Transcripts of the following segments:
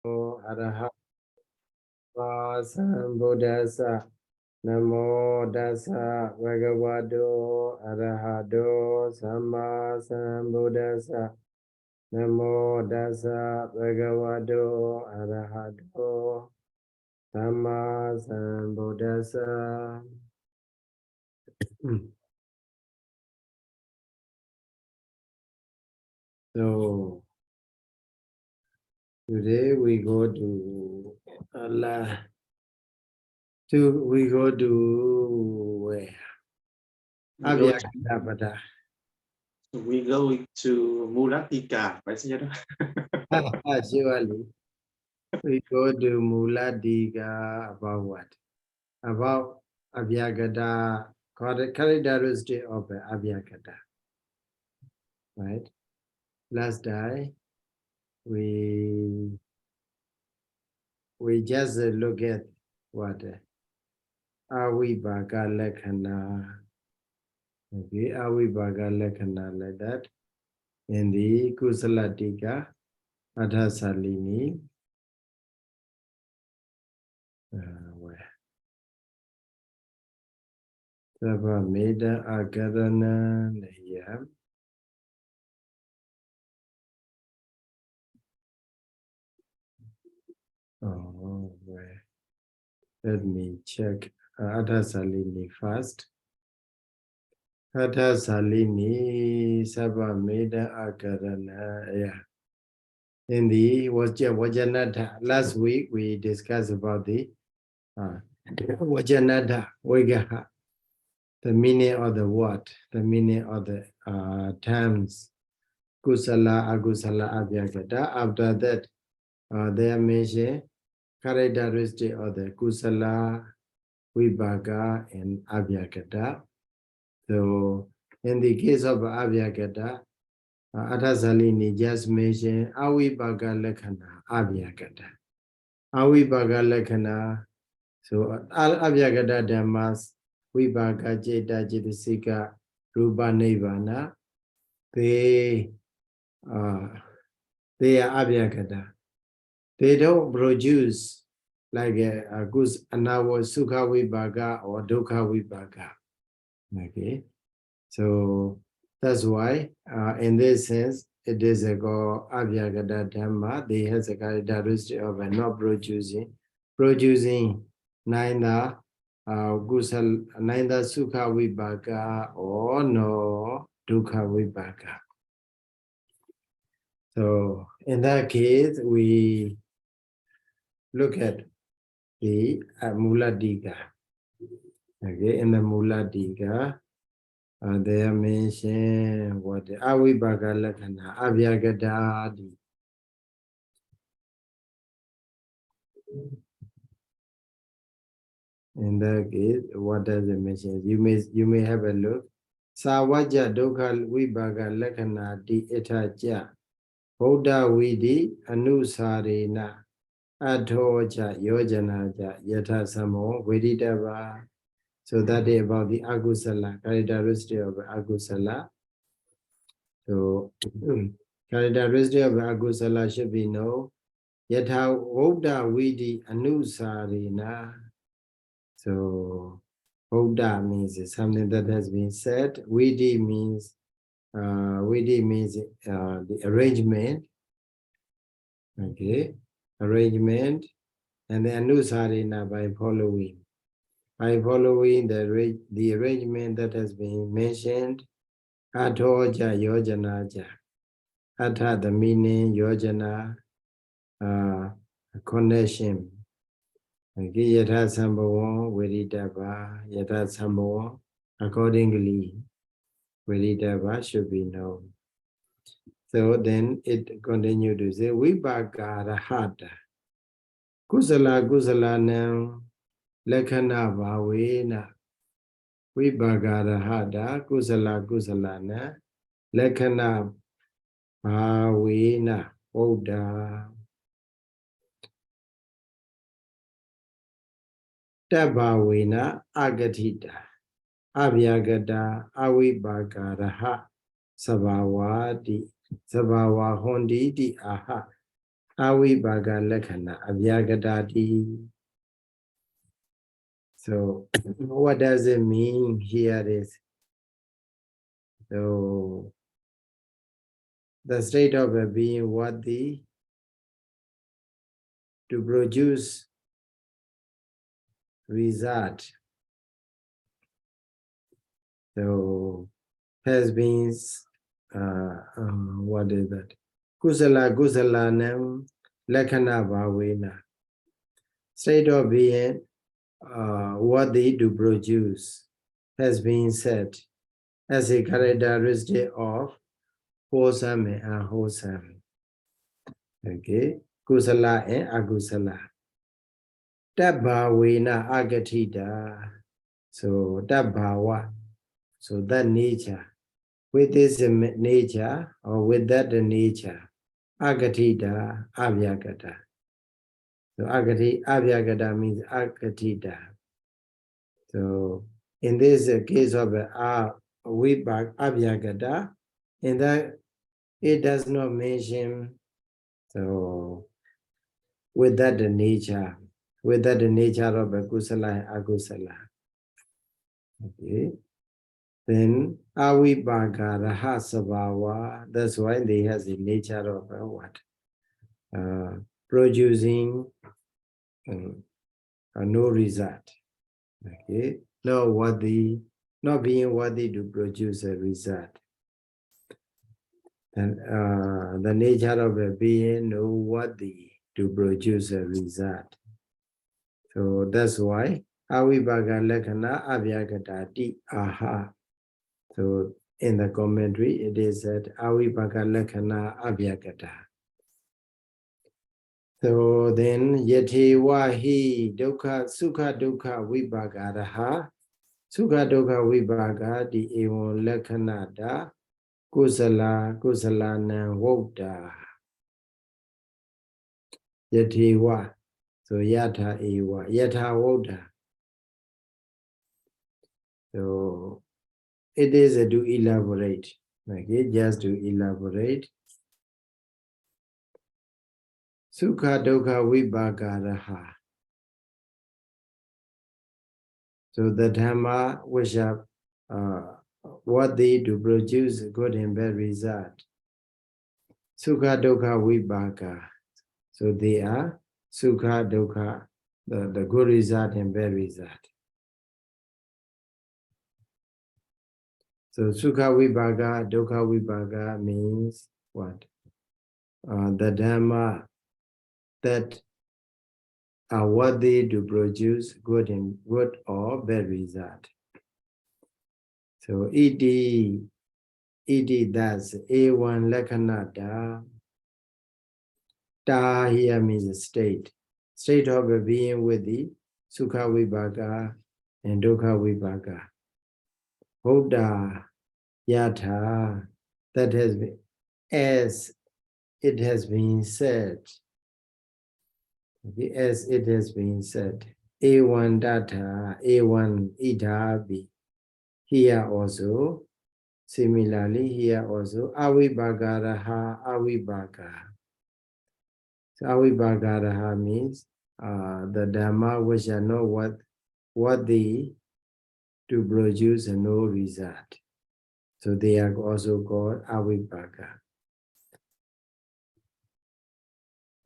Araha Sambuddhasa Namo Dasa Bhagavato Arahato Samma Sambuddhasa Namo Dasa Bhagavato Arahato Samma Sambuddhasa. So today we go to Allah. We go to where? Abhidhamma. We go to Mulatika, right, Sayadaw? Surely. We go to Muladika about what? About Abhyagata, characteristic of Abhyagata. Right? Last day, we just look at what? Avibhaga Lekhana. Okay, Avibhaga Lekhana like that. In the Kusalatika, Adhasalini. Where? Sabha Meda Akarana Naya. Oh, where? Let me check Adhasalini first. Adhasalini Sabha Meda Akarana. Yeah. In the Vajanada, last week we discussed about the Vajanada, Vigaha, the meaning of the word, the meaning of the terms, Kusala, Agusala, Abhyagata. After that, they are mentioned characteristic of the Kusala, Vibhaga, and Abhyagata. So, in the case of Abhyagata, Adhasalini just mentioned Avibhaga Lekhana, Abhyagata. Avibhaga Lekhana, so Abhyagata Dhammas, Vibhaga Jeta Jetasika, Rupa Nirvana, they are Abhyagata. They don't produce like a Gus Anawa Sukha Vibhaga or Dukkha Vibhaga. Okay, so that's why in this sense it is a go Abhyagata Dhamma. They has a characteristic of not producing neither neither Sukha Vibhaga or no Dukkha Vibhaga. So in that case we look at the Muladika. Okay, in the Muladika, they are mentioned what the Avibhaga Lekhana, Abhyagata. In that case, what does it mention? You may have a look. Sawaja Dukkha Vibhaga Lekhana di Itaja Buddha Vidi Anusarena Adhoja Yojanaja Yata Samo Veditava. So that is about the Agusala, characteristic of Agusala. So characteristic of Agusala should be known. Yatha Buddha Vidi Anusarena. So Buddha means something that has been said. Vidi means the arrangement. Okay, arrangement, and the Anusarena by following. By following the arrangement that has been mentioned, Athoja Yojanaja. Atha the meaning, Yojana, connection. Okay, Yatha Sambhavam, Veritava, Yatha Sambhavam, accordingly, Veritava should be known. So then it continued to say, Vibhaga Rahata. Kusala now. Lekhana Bhavena Vibhaga Rahata Kusala Lekhana Bhavena Buddha Tabhavena Agatita Abhyagata Avibhaga Raha Sabhavadi Sabhava Hondi Di Aha Avibhaga Lakhana Abhyagadati. So what does it mean here is, so the state of a being worthy to produce result, so has been what is that? Kusala nam Lakhana Bhavena. State of being worthy to produce has been said as a characteristic of wholesome and unwholesome. Okay, kusala and agusala. Tabbhavena agatita. So tabbhava. So that nature. With this nature or with that nature, agatita, avyagata. So agati, avyagata means agatita. So in this case of vibhag avyagata, in that it does not mention so with that nature of a kusala and agusala. Okay. Then avibhaga raha sabhava, that's why they has the nature of what? Producing no result. Okay, not being worthy to produce a result. And the nature of a being no worthy to produce a result. So that's why avibhaga lakhana avyagatati aha. So in the commentary it is said avibhaga lakhana avyagata. So then yati wahi dukkha sukha dukkha vibhagaraha sukha dukkha vibhaga di evam lakhanata kusala kusalana vokta yati wa. So yatha eva yatha vokta. So it is to elaborate. Okay, just to elaborate. Sukha dukkha vibhagaraha. So the Dhamma which are worthy to produce good and bad result. Sukha dukkha vibhaga. So they are sukha dukkha, the good result and bad result. So sukha vibhaga, dukkha vibhaga means what? The Dhamma that are worthy to produce good or bad result. So iti that's A1 lakhanata. Ta here means a state of a being with the sukha vibhaga and dukkha vibhaga. Buddha yatha, that has been, as it has been said. Okay, as it has been said. A1 data, A1 idhabi. Here also, similarly, here also, avibhagaraha avibhaga. So avibhagaraha means the Dhamma which are not worthy to produce no result. So they are also called avibhaga.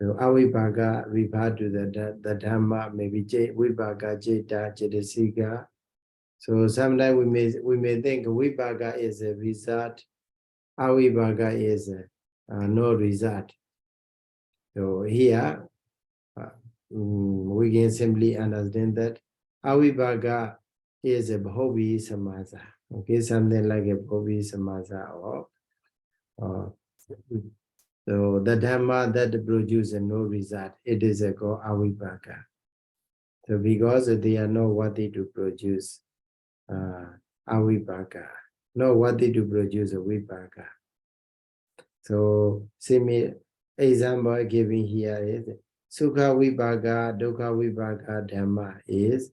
So avibhaga refer to the Dhamma, maybe vibhaga, jeta, cetasika. So sometimes we may think vibhaga is a result, avibhaga is no result. So here we can simply understand that avibhaga is a bhovi samasa. Okay, something like a bhovi samasa or so the Dhamma that produces no result, it is called avibhaga. So because they are not worthy to produce avibhaga, not worthy to produce a vibhaga. So same example given here is sukha vibhaga, dukkha vibhaga Dhamma is,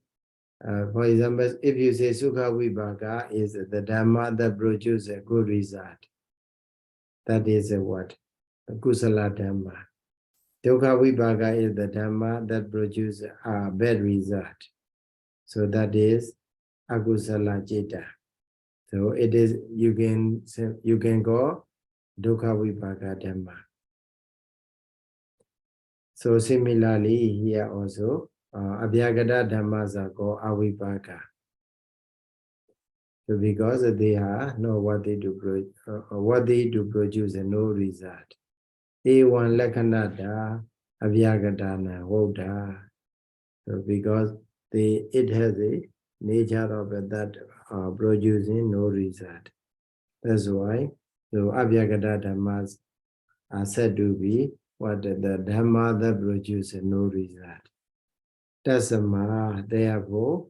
for example, if you say sukha vibhaga is the Dhamma that produces a good result, that is a what? A kusala Dhamma. Dukkha Vipaka is the Dhamma that produces a bad result. So that is Akusala Citta. So it is, you can go Dukkha Vipaka Dhamma. So similarly here also, Abhyagata Dhammas are called Avipaka. So because they are not worthy to produce no result. A1 Lakanada Abhyagatana Voda. So because it has a nature of that producing no result. That's why so Abhyagata Dhammas are said to be what the Dhamma that produces no result. Tasama, therefore,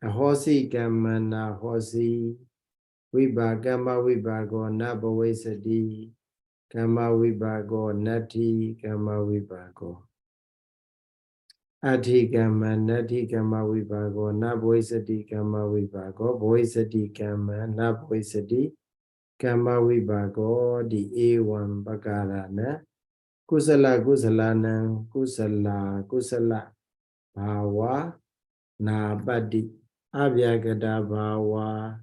a hosi kamana hosi vibhagama vibhago nabhavesati kama vibhago nati kama vibhago ati kama nati kama vibhago nabhavesati kama vibhago bhavesati kama nabhavesati kama vibhago di evam bhagarana kusala kusalana kusala bhava na pati abhyagata bhava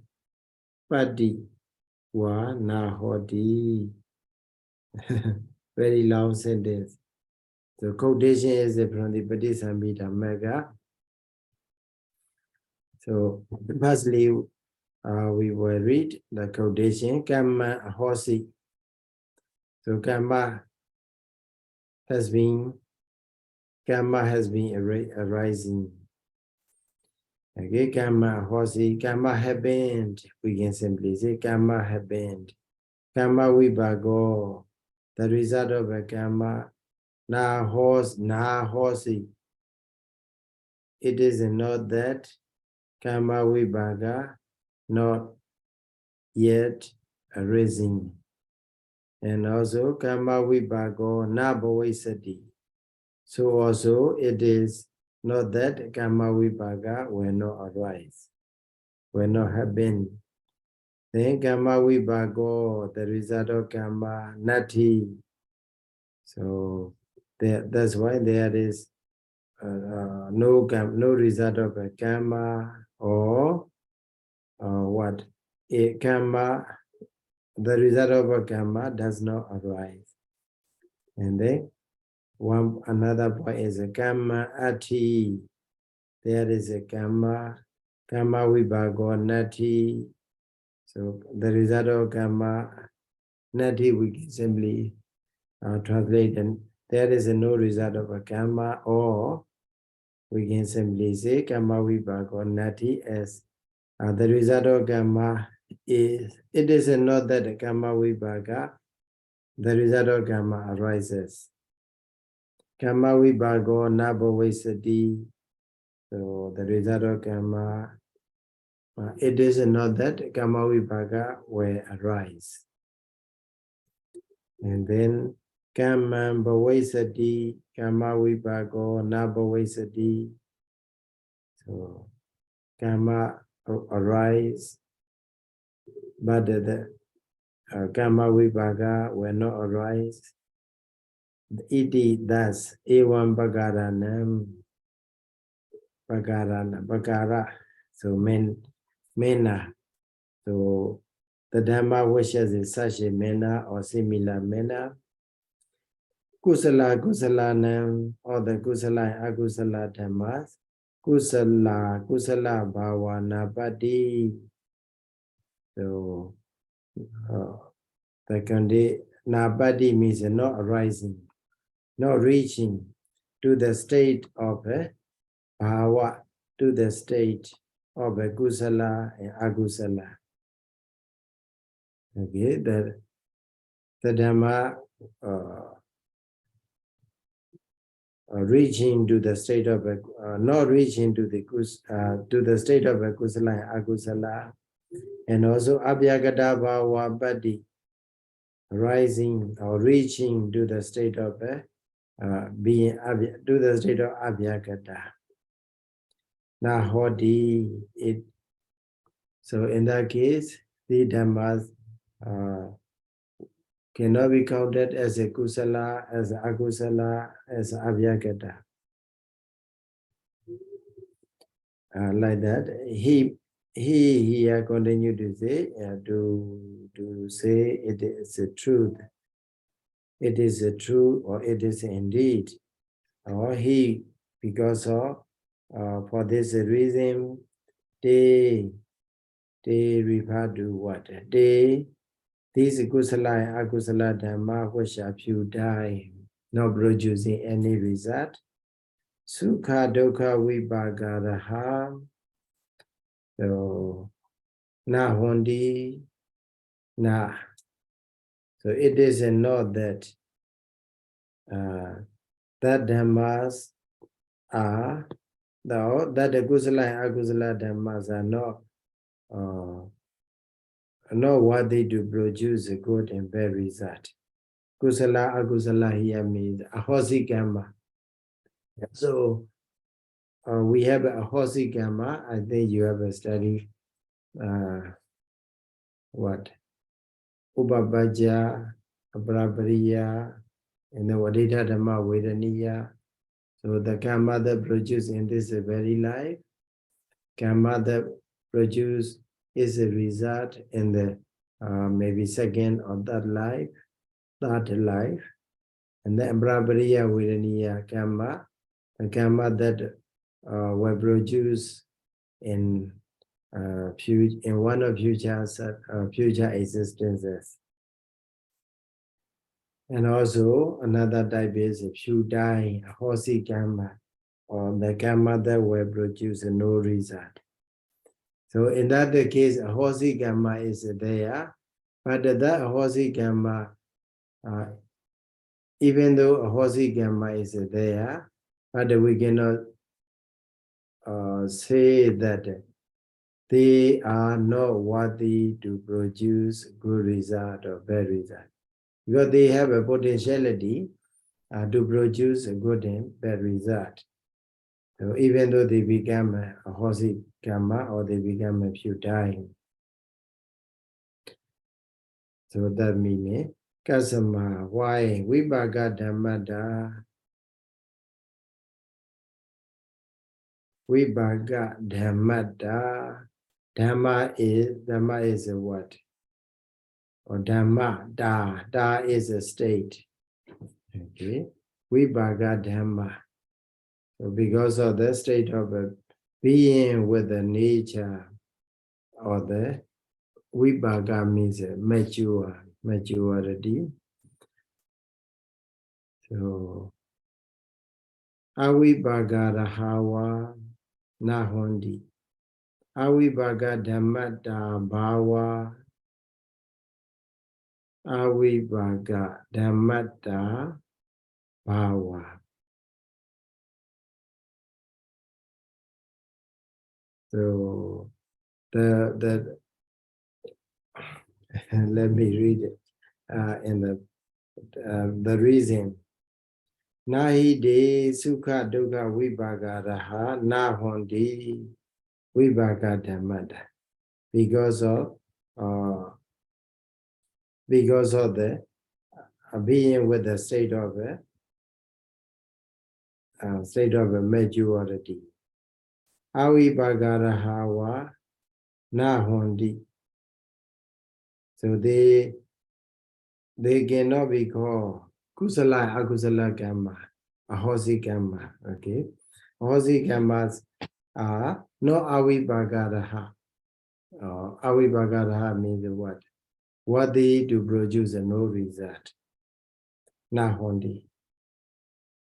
pati wa na hoti. Very long sentence. The quotation is from the Abhidhamma. So firstly, we will read the quotation Kamma Hosi. So Kamma has been arising. Okay, Kamma Hosi, Kamma happened. We can simply say Kamma happened. Kamma Vibhago, the result of a Kamma, na hosi. It is not that Kamma Vibhaga not yet arising. And also Kamma Vibhago na bhavesati. So also it is not that Kamma Vibhaga will not arise, will not happen. Then Kamma Vibhago, the result of Kamma nati. So that's why there is no result of a Kamma or what? A Kamma, the result of a Kamma does not arise. And then another point is a Kamma ati. There is a Kamma Vibhago nati. So the result of Kamma nati we can simply translate, and there is no result of a Kamma, or we can simply say Kamma Vibhago nati as the result of Kamma is, it is not that the Kamma Vibhaga, the result of Kamma arises. Kamma Vibhago na bhavesati. So the result of Kamma, it is not that Kamma Vibhaga will arise. And then Kamma bhavesati, Kamma Vibhago na bhavesati. So Kamma arise, but the Kamma Vibhaga will not arise. Iti thus evam bhagaranam bhagara. So manner. So the Dhamma wishes in such a manner or similar manner. Kusala kusalanam, or the kusala and akusala dhammas. Kusala bhava napati. So the condition napati means not arising, not reaching to the state of a bhava, to the state of a kusala and akusala. Okay, the Dhamma reaching to the state of a not reaching to the state of a kusala and akusala, and also abhyagata bhava pati, rising or reaching to the state of being to the state of abhyagata. Na hoti it. So in that case, the Dhammas cannot be counted as a kusala, as a akusala, as a avyagata. Like that, he here continue to say to say it is a truth. It is a true, or it is indeed, or he, because of for this reason they refer to what these kusala and akusala dhamma which are pure, not producing any result. Sukha dukkha vibhagaraha, so na hondi na. So it is not that that dhammas are that the kusala and akusala dhammas are not worthy to produce a good and bad result. Kusala akusala here means ahosi karma. So we have a ahosi karma. I think you have a study what Upabaja, Aprapariya, and the Vadita Dhamma Vedaniya. So the karma that produced in this very life, karma that produced is a result in the maybe second or third life, and the Aprapariya Vedaniya karma, the karma that were produced in one of future existences. And also another type is Pudai, Hosi karma, or the karma that will produce no result. So in that case, a Hosi karma is there, but that Hosi karma, even though a Hosi karma is there, but we cannot say that they are not worthy to produce good result or bad result, because they have a potentiality to produce a good and bad result. So even though they become a hosi karma or they become a pudai. So that means kasama, why vibhaga dhammata, vibhaga dhammata, dhamma is a what? Or dhamma, da is a state. Okay, vibhaga dhamma. So because of the state of being with the nature, or the vibhaga means maturity. So avibhaga rahawa nahondi, avibhaga dhammata bhava, avibhaga dhammata bhava. So the let me read it in the reason. Nahi de sukha dukkha vibhaga raha na hondi vibhaga dhammata, because of the being with the state of maturity. Avibhaga rahawa na hondi. So they cannot be called kusala akusala karma, ahosi karma. Okay, ahosi karmas are no avibhaga raha. Avibhaga raha means what? Worthy to produce a no result. Na hondi.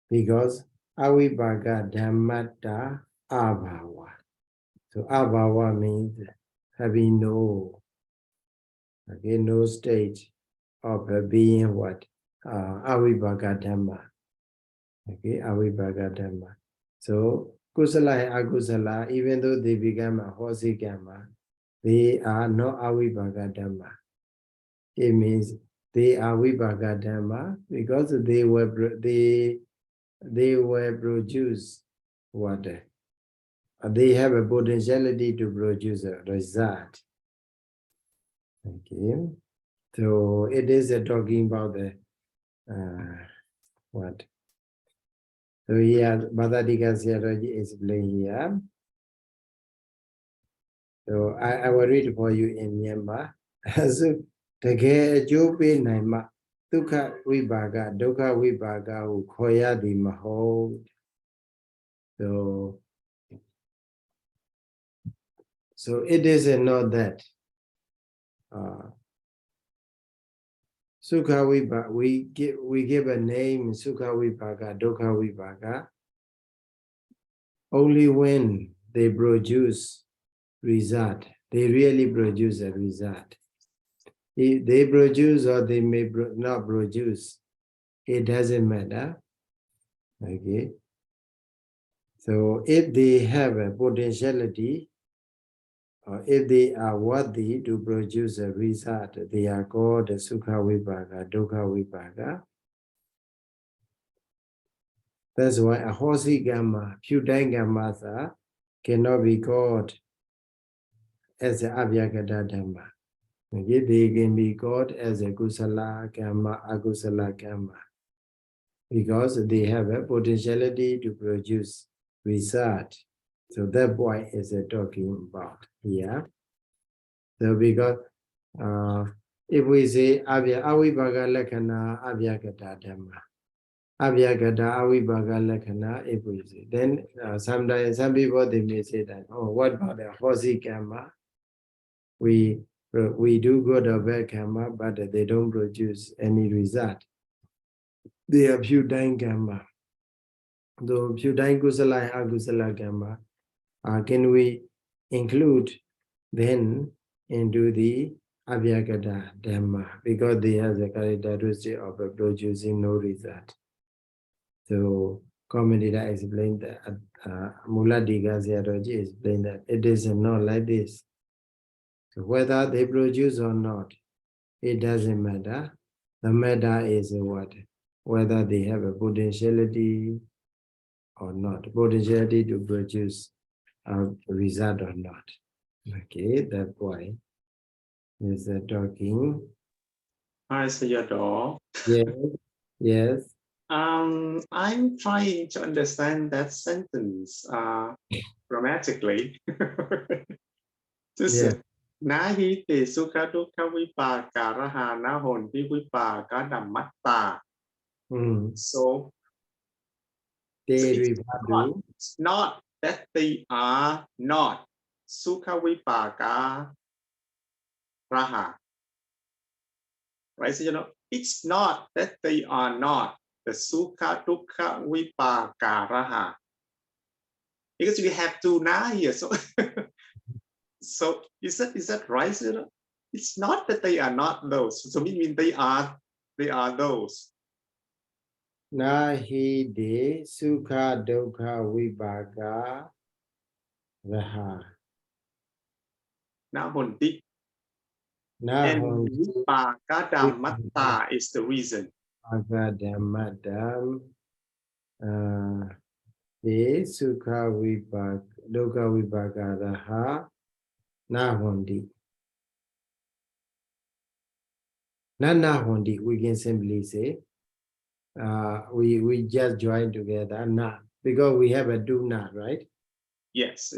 Because avibhaga dhammata abhava. So abhava means having no. Okay, no state of being what? Avibhaga dhamma. Okay, avibhaga dhamma. So kusala and akusala, even though they become a hosi karma, they are not avibhaga dhamma. It means they are vibhaga dhamma because they were produced what? They have a potentiality to produce a result. Okay. So it is talking about the what? So here, Bhadadika Sayadaw explain here. So I will read for you in Myanmar. So Tage Jope Naima Dukha Vibaga, Dukha Vibaga who Koya di Maho. So it is not that Sukha Vibhaga, we give a name Sukha Vibhaga, Dukha Vibhaga only when they produce result. They really produce a result. If they produce or they may not produce, it doesn't matter. Okay. So if they have a potentiality, or if they are worthy to produce a result, they are called Sukha Vibhaga, Dukha Vibhaga. That's why a horsey gamma, Pudai Gammasa cannot be called as an Abhyagata Dhamma. Okay, they can be called as a Kusala Gamma, Akusala Gamma, because they have a potentiality to produce result. So that boy is talking about here. So because if we say Avibhaga Lakkhana Abhyagata Dhamma, Abhyagata Avibhaga Lakkhana, if we say, then sometimes some people they may say that, oh, what about the horsey karma? We do good or bad karma, but they don't produce any result. They are Pudai karma. Though Pudai Kusala Akusala karma, can we include then into the Abhyagata Dhamma, because they have the characteristic of producing no result. So commentator explained that Muladika Sayadaw explained that it is not like this. So whether they produce or not, it doesn't matter. The matter is what? Whether they have a potentiality or not, potentiality to produce a result or not. Okay, that point is talking. Hi, Sayadaw. Yes, yes. I'm trying to understand that sentence grammatically. Just Yeah. Nahi te sukha dukkha vipaka raha nahonti vipaka dhammatta. So it's not that they are not sukha vipaka raha. Right? So, it's not that they are not the sukha dukkha vipaka raha. Because we have two na here. So, so is that right? It's not that they are not those. So it means they are those. Nahi de sukha dukkha vibhaga raha. Nahonti. And vipaka dhammatta is the reason. Vipaka dhammatam de sukha vibhaga dukkha vibhaga raha nahonti. Not nahonti, we can simply say we just join together na, because we have a do not, right? Yes,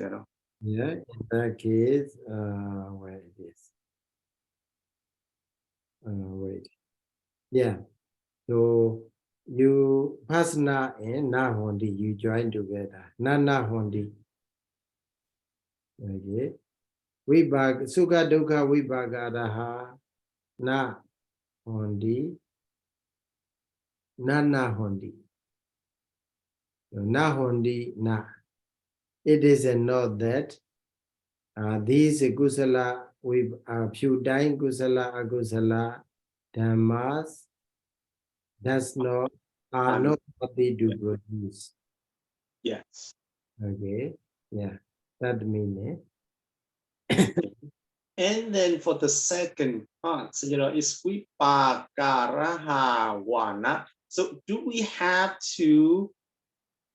Yeah, in that case, where it is? Wait. Yeah. So you pasna and na hondi, you join together. Na hondi. Okay. Vibhaga sukha dukkha vibhaga raha na hondi. Na hondi. Na hondi na. It is not that these kusala with Pudai kusala akusala dhammas does not are not what they do produce. Yes. Okay. Yeah. That means. And then for the second part, is vipaka raha wana. So do we have to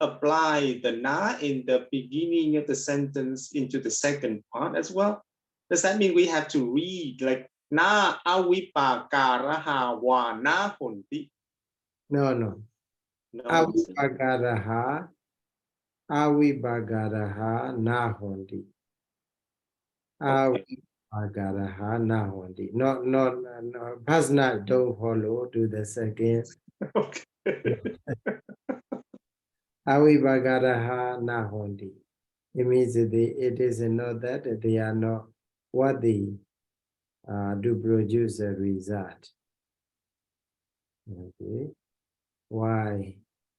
apply the na in the beginning of the sentence into the second part as well? Does that mean we have to read like Na avipakaraha wa na honti. No, no. No. Avipakaraha na honti. Okay. Avipakaraha na honti. No. First not don't follow. Do the second. Okay. Avipakaraha na honti. It means that it is not that they are not worthy to produce a result. Okay. Why?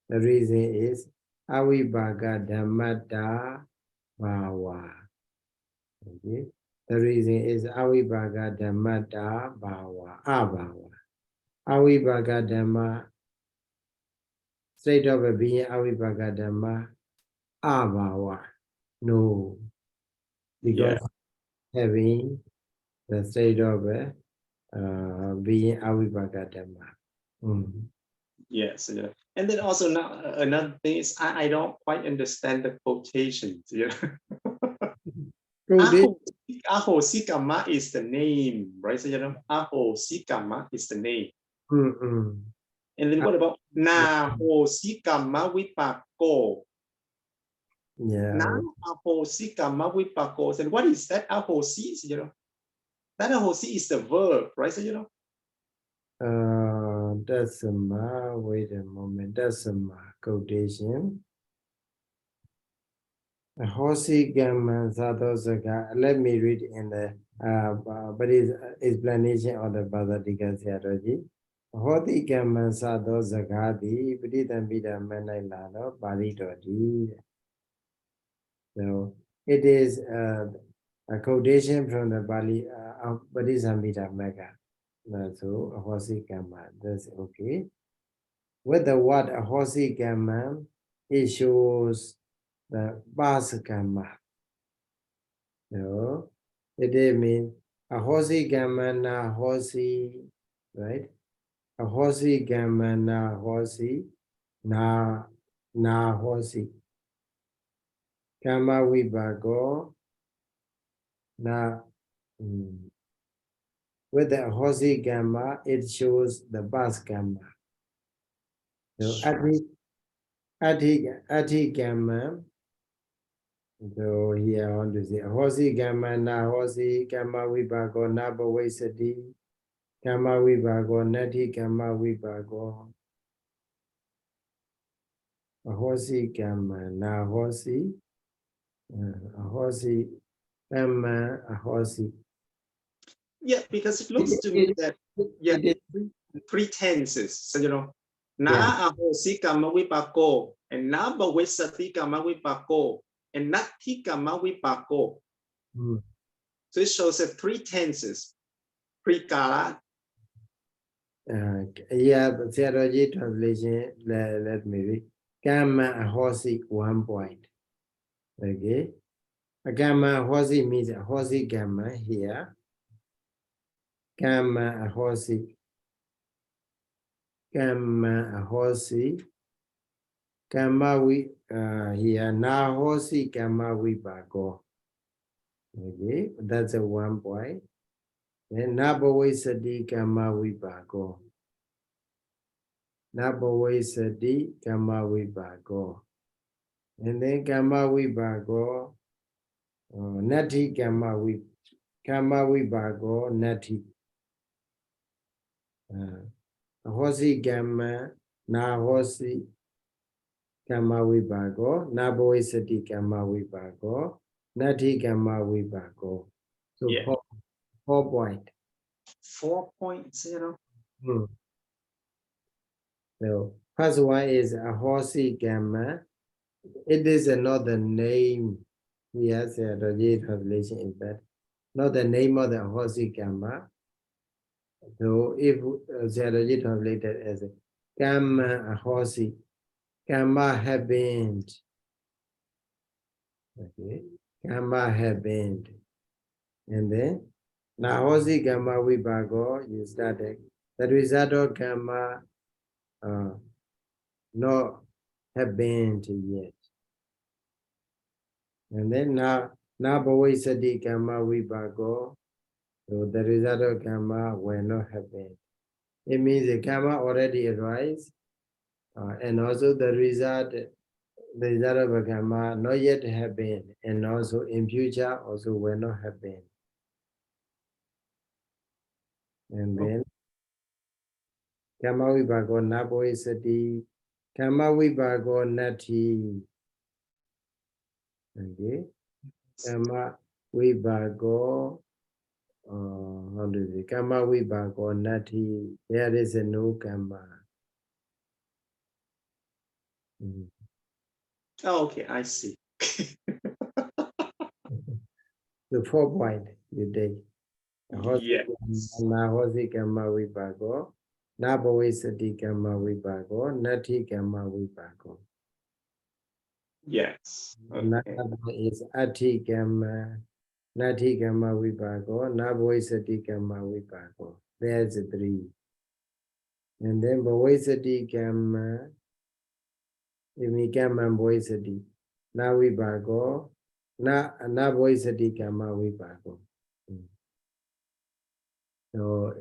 The reason is Abhidhamma bhava. Okay. The reason is Abhidhamma bhava. Abhava. Abhidhamma straight up being Abhidhamma abhava. No. Because having the state of being Abhidhamma. Yes. Yeah. And then also now another thing is I don't quite understand the quotations. Yeah. Aho Sikama is the name, right? So you know, Aho Sikama is the name. And then what about Na Ho Sikama Vipako? Yeah. Na Aho Sikama Vipako. And what is that Aho Si? You know, that Aho Si is the verb, right? So you know. That's wait a moment. That's quotation. Hosi Gaman Sadosaka. Let me read in the but is explanation of the Bhadadika theology. Hoti Gaman Sadosakati Pritambida Manailado Paridoti. So it is a quotation from the Bali of Bodhisattva Mega. So Hosi Gaman. That's okay. With the word Hosi Gaman, it shows the Basakama. So it means a Hosi Gamana Hosi, right? A Hosi Gamana Hosi na Hosi. Kama Vibago na with the Hosi Gamma, it shows the Bas Gamma. So Ati Gamma. So here I want to say Hosi Gamma na Hosi Gamma Vibago Naba Waisadi Gamma Vibago Nati Gamma Vibago Hosi Gamma na Hosi Hosi Gamma Hosi. Yeah, because it looks to me that three tenses. So you know, Na Ahosi Gamma Vipako and Naba Waisati Gamma Vipako. And not Tikamātikāpadavaṇṇanā. So it shows that three tenses. Pre-kala. Yeah, but theology translation, let me read. Kama Ahosi 1 point. Okay. A Kama Ahosi means Ahosi Gamma here. Kama Ahosi. Kama Ahosi. Kama we here na Hosi Kama Vibago. Okay, that's a 1 point. Then Nabawe Sadi Kama Vibago. Nabawe Sadi Kama Vibago. And then Kama Vibago. Nati Kama Vibago Nati. Hosi Kama na Hosi Kama Vibago. Nabawe Sadi Kama Vibago. Nati Kama Vibago. So 4 point. 4.0. So first one is a Hosi Gamma. It is another name. Yes, the translation is that. Not the name of the Hosi Gamma. So if Sayadaw translated as Gamma Hosi, Gamma happened. Okay, Gamma happened. And then Nahosi Gamma Vibago, you started. The result of Gamma not happened yet. And then Nabawe Sadi Gamma Vibago, So the result of karma will not happen. It means the karma already arise, and also the result of a karma not yet happened, and also in future also will not happen. And then karma vibhago naboisati, karma vibhago nati. Okay, karma vibhago. How do you say? Karma vibhago nati. There is a no karma. Oh, okay, I see. The 4 point you take. Yes. Nahosi karma vibhago, naboisati karma vibhago, nati karma vibhago. Yes. Okay. Another is ati karma, nati karma vibhago, naboisati karma vibhago. There's 3. And then boisati karma, imi karma boisati, na vibhago, na boisati karma vibhago. So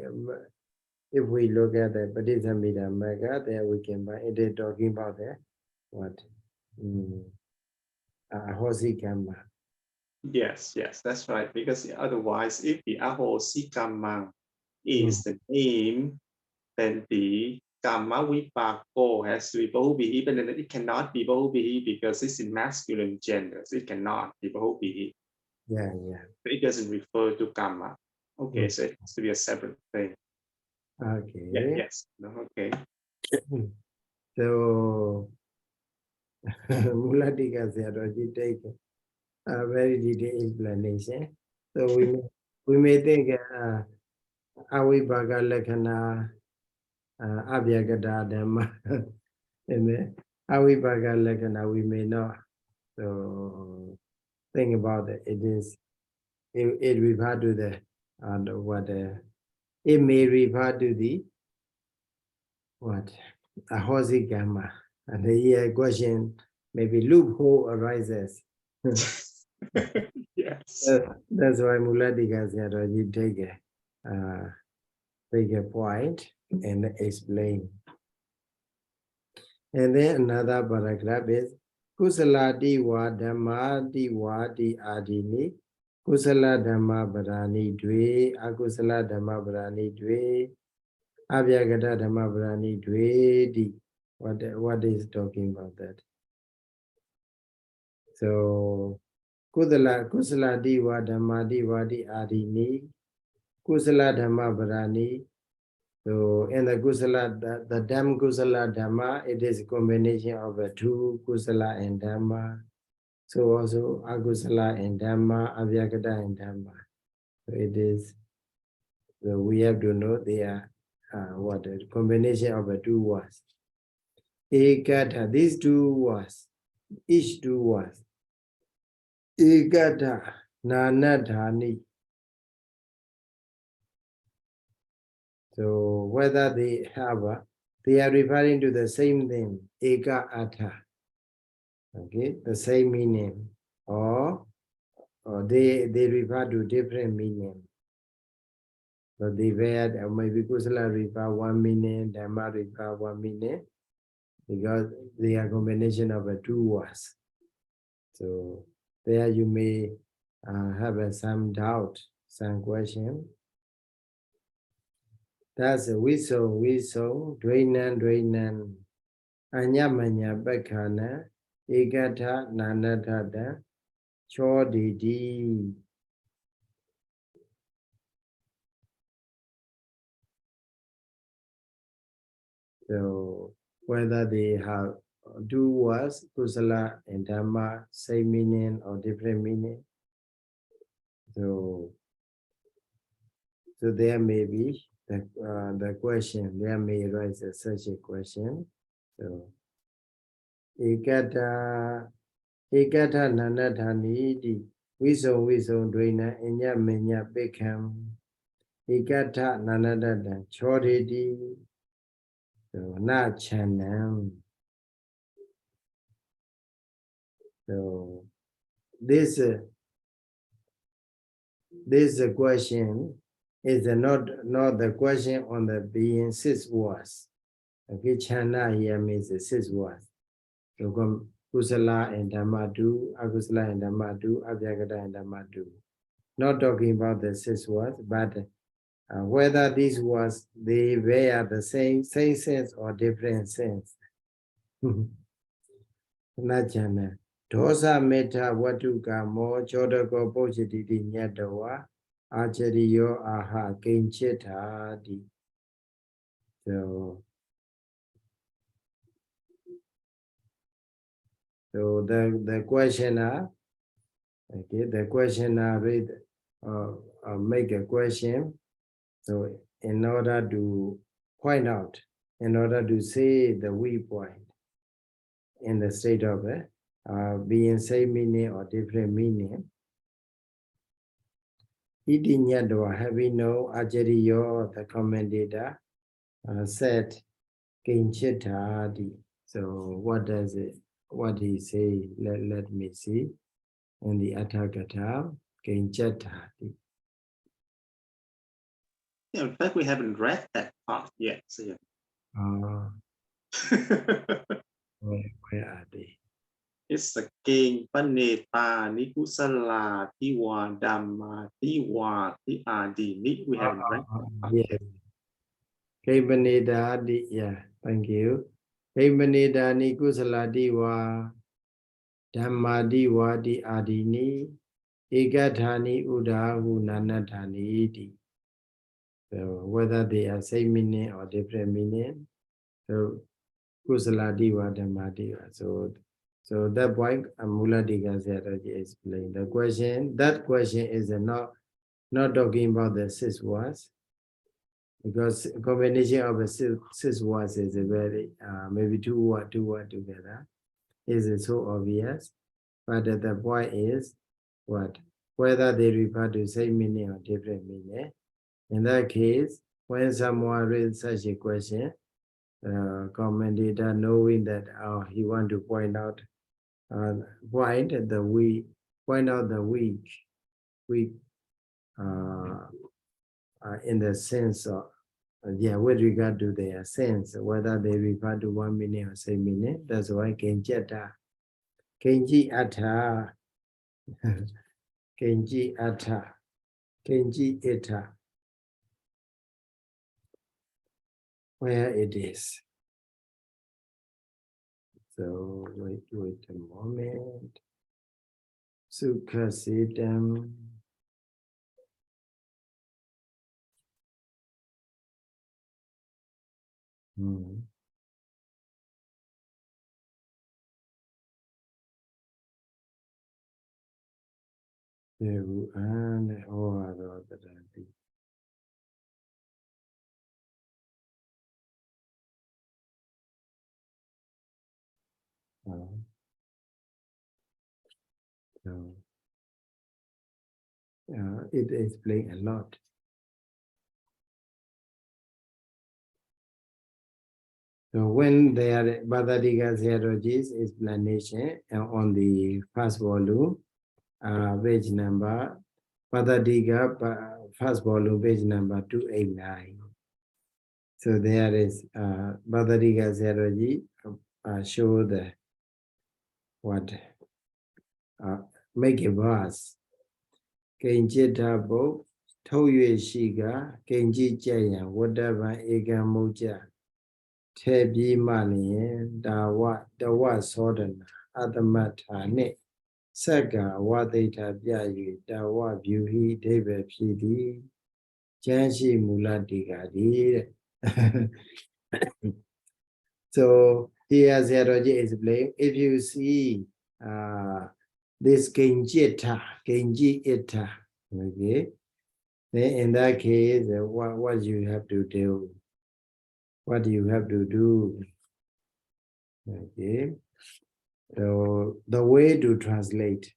if we look at the Abhidhamma, there we can find it is talking about the what? Ahosi karma. Yes, that's right. Because otherwise, if the Ahosikama is the name, then the Kama Vipako has to be Bahubihi, but then it cannot be Bahubihi because it's in masculine genders. It cannot be Bahubihi. Yeah. It doesn't refer to Kama. Okay, so it has to be a separate thing. Okay. Yeah, yes. No, okay. So Mulatika Sayadaw Ji take a very detailed explanation. So we may think Avibhaga Lakkhana Abhyagata Dhamma. And then Avibhaga Lakkhana we may not so think about it. It refer to the it may refer to the what Ahosi karma. And the question maybe loophole arises. Yes. That's why Mulatika Sayadaw Ji take a point and explain. And then another paragraph is Kusalati wa dhammati wa di adini Kusala dhamma bharani dwe Akusala dhamma bharani dwe Abhyagata dhamma bharani dwe di. What is talking about that? So kusala diva dhamma diva di adini Kusala dhamma bharani. So in the kusala, the dham kusala dhamma, it is a combination of the 2 kusala and dhamma. So also akusala and dhamma, avyagata and dhamma. So it is. So we have to know they are what a combination of the 2 words. Ekata, these 2 words, each 2 words. Ekata nanadhani. So whether they are referring to the same thing, eka atha, okay, the same meaning, or they refer to different meaning. So they were maybe kusala refer 1 meaning, dhamma refer 1 meaning, because they are combination of the 2 words. So there you may have some doubt, some question. That's a wiso, dwainan, anyamanya bakhana, ekata nanadada, chodidi. So whether they have 2 words, kusala and dhamma, same meaning or different meaning. So there may be the question, there may arise such a question. So ekata nanadhani di wiso dwaina anyamanya bekham ekata nanadada chodidi. So na chanam. So this question is not the question on the being 6 words. Okay, chana here means the 6 words. So kusala and dhamma do, akusala and dhamma do, abhyagata and dhamma do. Not talking about the 6 words, but whether these words they bear the same sense or different sense. Nachana. Dosa metta vatuka mo chodako pochititi nyadawa achariyo aha kinchitadi. So the questioner, okay, the questioner read make a question. So in order to point out, in order to say the weak point in the state of being same meaning or different meaning. Iti nyadwa, having no ajariyo, the commentator said kinchitadi. So what does it? What he say? Let me see. In the Aṭṭhakathā, kinchitadi. Yeah, in fact, we haven't read that part yet. So yeah. Where are they? It's a king paneta nikusala tiwa dhamma tiwa ti adi ni. We haven't read that part. Yes. Kebanedadi, yeah, thank you. Kebanedani kusaladiwa dhammadiwa di adini ekathani udahu nanatani. So whether they are same meaning or different meaning, so kusaladiwa dhammadiwa. So that point Muladika Sayadaw explained. The question, that question is not talking about the 6 words. Because a combination of the 6 words is a very maybe two word together is so obvious, but the point is what, whether they refer to same meaning or different meaning. In that case, when someone reads such a question, commentator knowing that he want to point out the weak in the sense of, with regard to their sense, whether they refer to one meaning or same meaning. That's why kinchita, kinji atta, kinji atta, kinji ita. Where it is. So wait a moment. Sukha siddham. It explains a lot. So when there Bhadadika Sayadaw's explanation on the first volume, page number, Bhadadika first volume, page number 289. So there is Bhadadika Sayadaw show the what make a verse. Kinchita bo Toye Shiga, Kinji Jayan, whatever Ega Moja. Tebi Mali, Dawa Sodana, Adamatane, Saga, Wadita Biayu, Dawa Buhi, David Pidi, Janshi Muladika. So here Sayadaw explained, if you see this Genji Ita, okay, then in that case, what you have to do? What do you have to do? Okay, so the way to translate.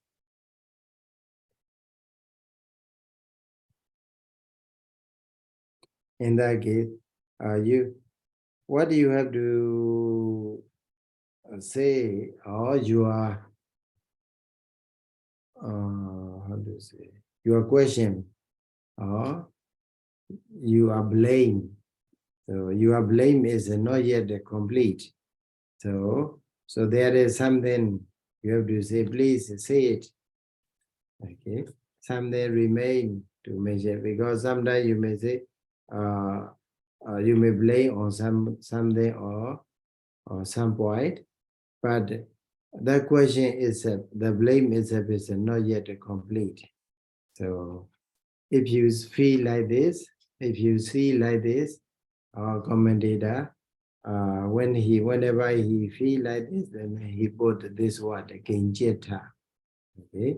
In that case, what do you have to say? Or you are, how to say, your question, or you are blamed. So your blame is not yet complete. So there is something you have to say, please say it. Okay, something remain to mention, because sometimes you may say, you may blame on something or some point, but the question is the blame itself is not yet complete. So if you feel like this, if you see like this, our commentator, whenever he feel like this, then he put this word cont'ed. Okay,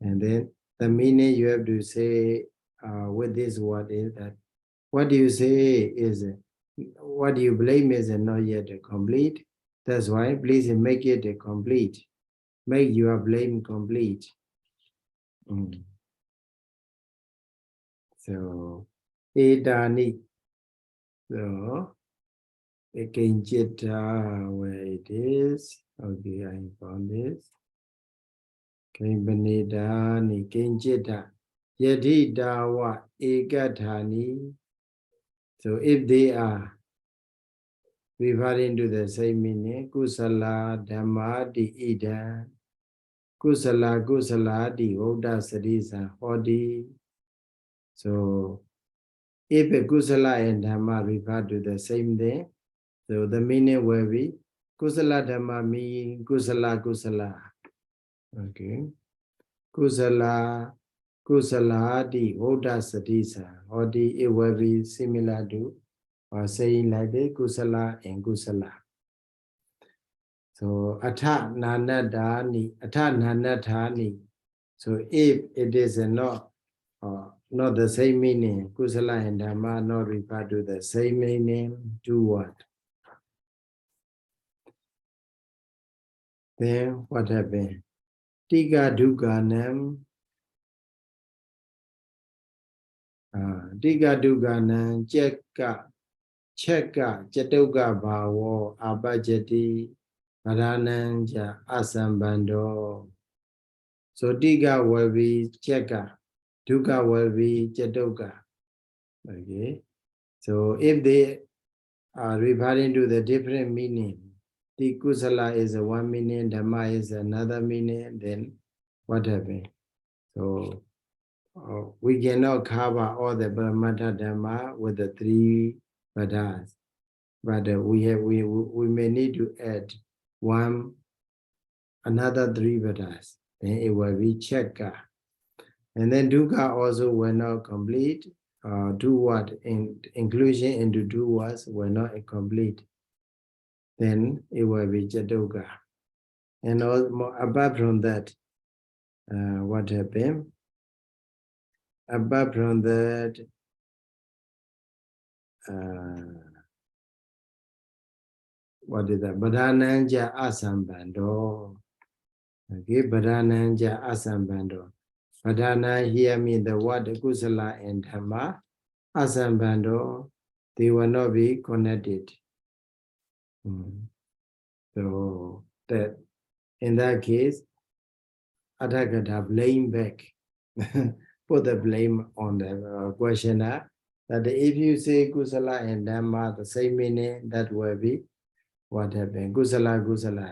and then the meaning you have to say with this word is that what you say is what you blame is not yet complete. That's why please make it complete. Make your blame complete. So edani. So cont'ed, where it is. Okay, I found this. Tikamātikāpadavaṇṇanā cont'ed. Yadi dawa ekathani. So if they are referring to the same meaning, kusala dhamma di idam, kusala di Buddha sadisa hodi. So if a kusala and dhamma refer to the same thing, so the meaning will be kusala dhamma means kusala. Okay, kusala di Buddha sadisa hodi. It will be similar to or saying like this, kusala and kusala. So atha nanadhani. So if it is not the same meaning, kusala and dhamma not refer to the same meaning, do what? Then what happened? Tika dukkhanam. Tika dukkhanam chekka jatuka bhavo abhajati parananja asambandho. So tika will be chekka, dukkha will be jatuka. Okay, so if they are referring to the different meaning, the kusala is one meaning, dhamma is another meaning, then what happened? So we cannot cover all the Brahmata Dhamma with the 3 padas, but we may need to add another 3 padas. Then it will be chekka, and then dukkha also will not complete. Do what inclusion into do was will not complete. Then it will be jatuka, and apart from that, what happened? Apart from that, what is that? Badhananja asambandho. Okay, badhananja asambandho. Badhana here means the word kusala and dhamma. Asambandho, they will not be connected. So that in that case, aṭṭhakathā blame back. Put the blame on the questioner. That if you say kusala and dhamma the same meaning, that will be what happened. Kusala,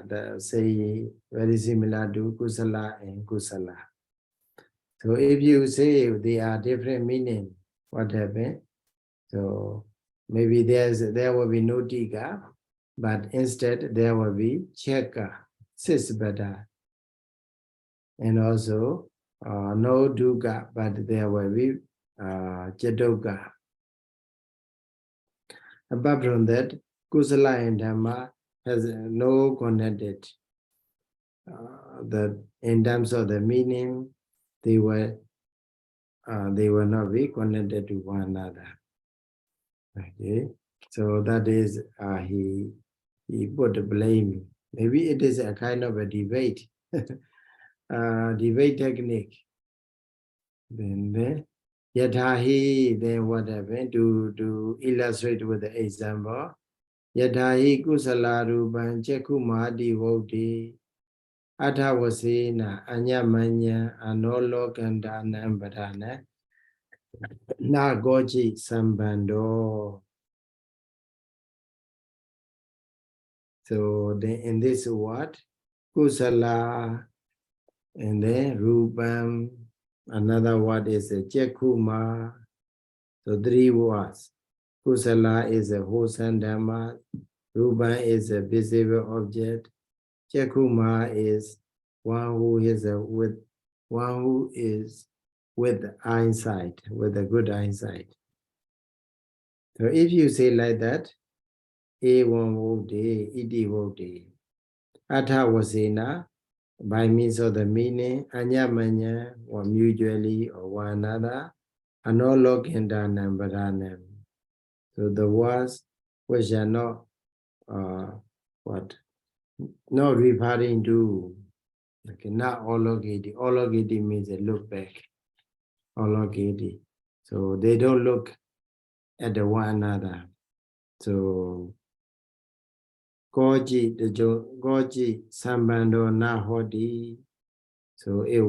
the say very similar to kusala and kusala. So if you say they are different meaning, what happened? So maybe there will be no tika, but instead there will be chekka, 6 pada, and also no dukkha, but there will be jatuka. Apart from that, kusala and dhamma has no connected. That in terms of the meaning, they will not be connected to one another. Okay, so that is he put the blame. Maybe it is a kind of a debate, debate technique. Then yathahi, then what happened? To illustrate with the example, yathahi kusala rupan chekumadi vodi athavasena anyamanya anolokandanam padana Na goji sambando. So then in this word, kusala, and then rupam, another word is a chekuma. So 3 words. Kusala is a wholesome dhamma. Rupa is a visible object. Chekuma is one who is with eyesight, with a good eyesight. So if you say like that, evam vode, iti vode, atha vasena, by means of the meaning, anyamanya, or mutually, or one another, anolokindanam vadanam. So the words which are not not referring to, okay, not ologati. Ologati means a look back. Ologati. So they don't look at the one another. So Goji, the Goji, Sambando, Nahodi. So it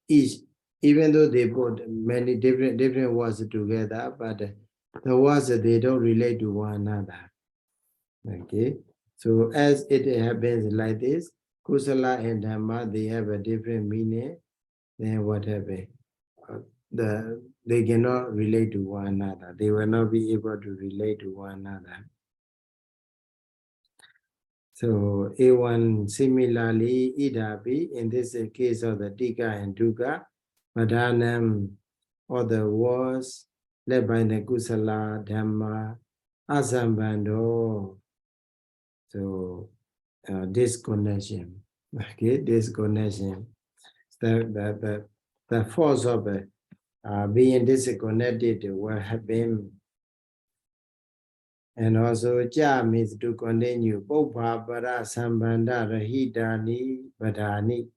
each, even though they put many different words together, but the words they don't relate to one another. Okay, so as it happens like this, Kusala and Dhamma, they have a different meaning. Then whatever, they cannot relate to one another. They will not be able to relate to one another. So A1 similarly, Idapi, in this case of the Tika and Dukkha, Madhanam, or the words led by the Kusala, Dhamma, Asambando. So disconnection, okay, disconnection. The force of being disconnected will happen. And also, ja means to continue. Bopha para sambanda rahitani badani.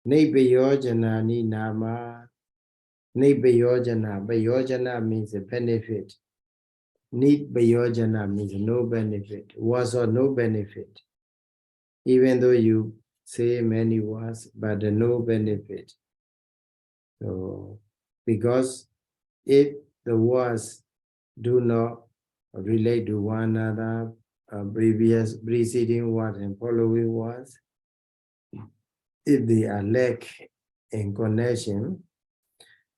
Nibbayojana nama. Nibbayojana. Bayojana means a benefit. Nibbayojana means no benefit. Was or no benefit. Even though you say many words, but no benefit. So, because if the words do not relate to one another, preceding words and following words, if they are lack in connection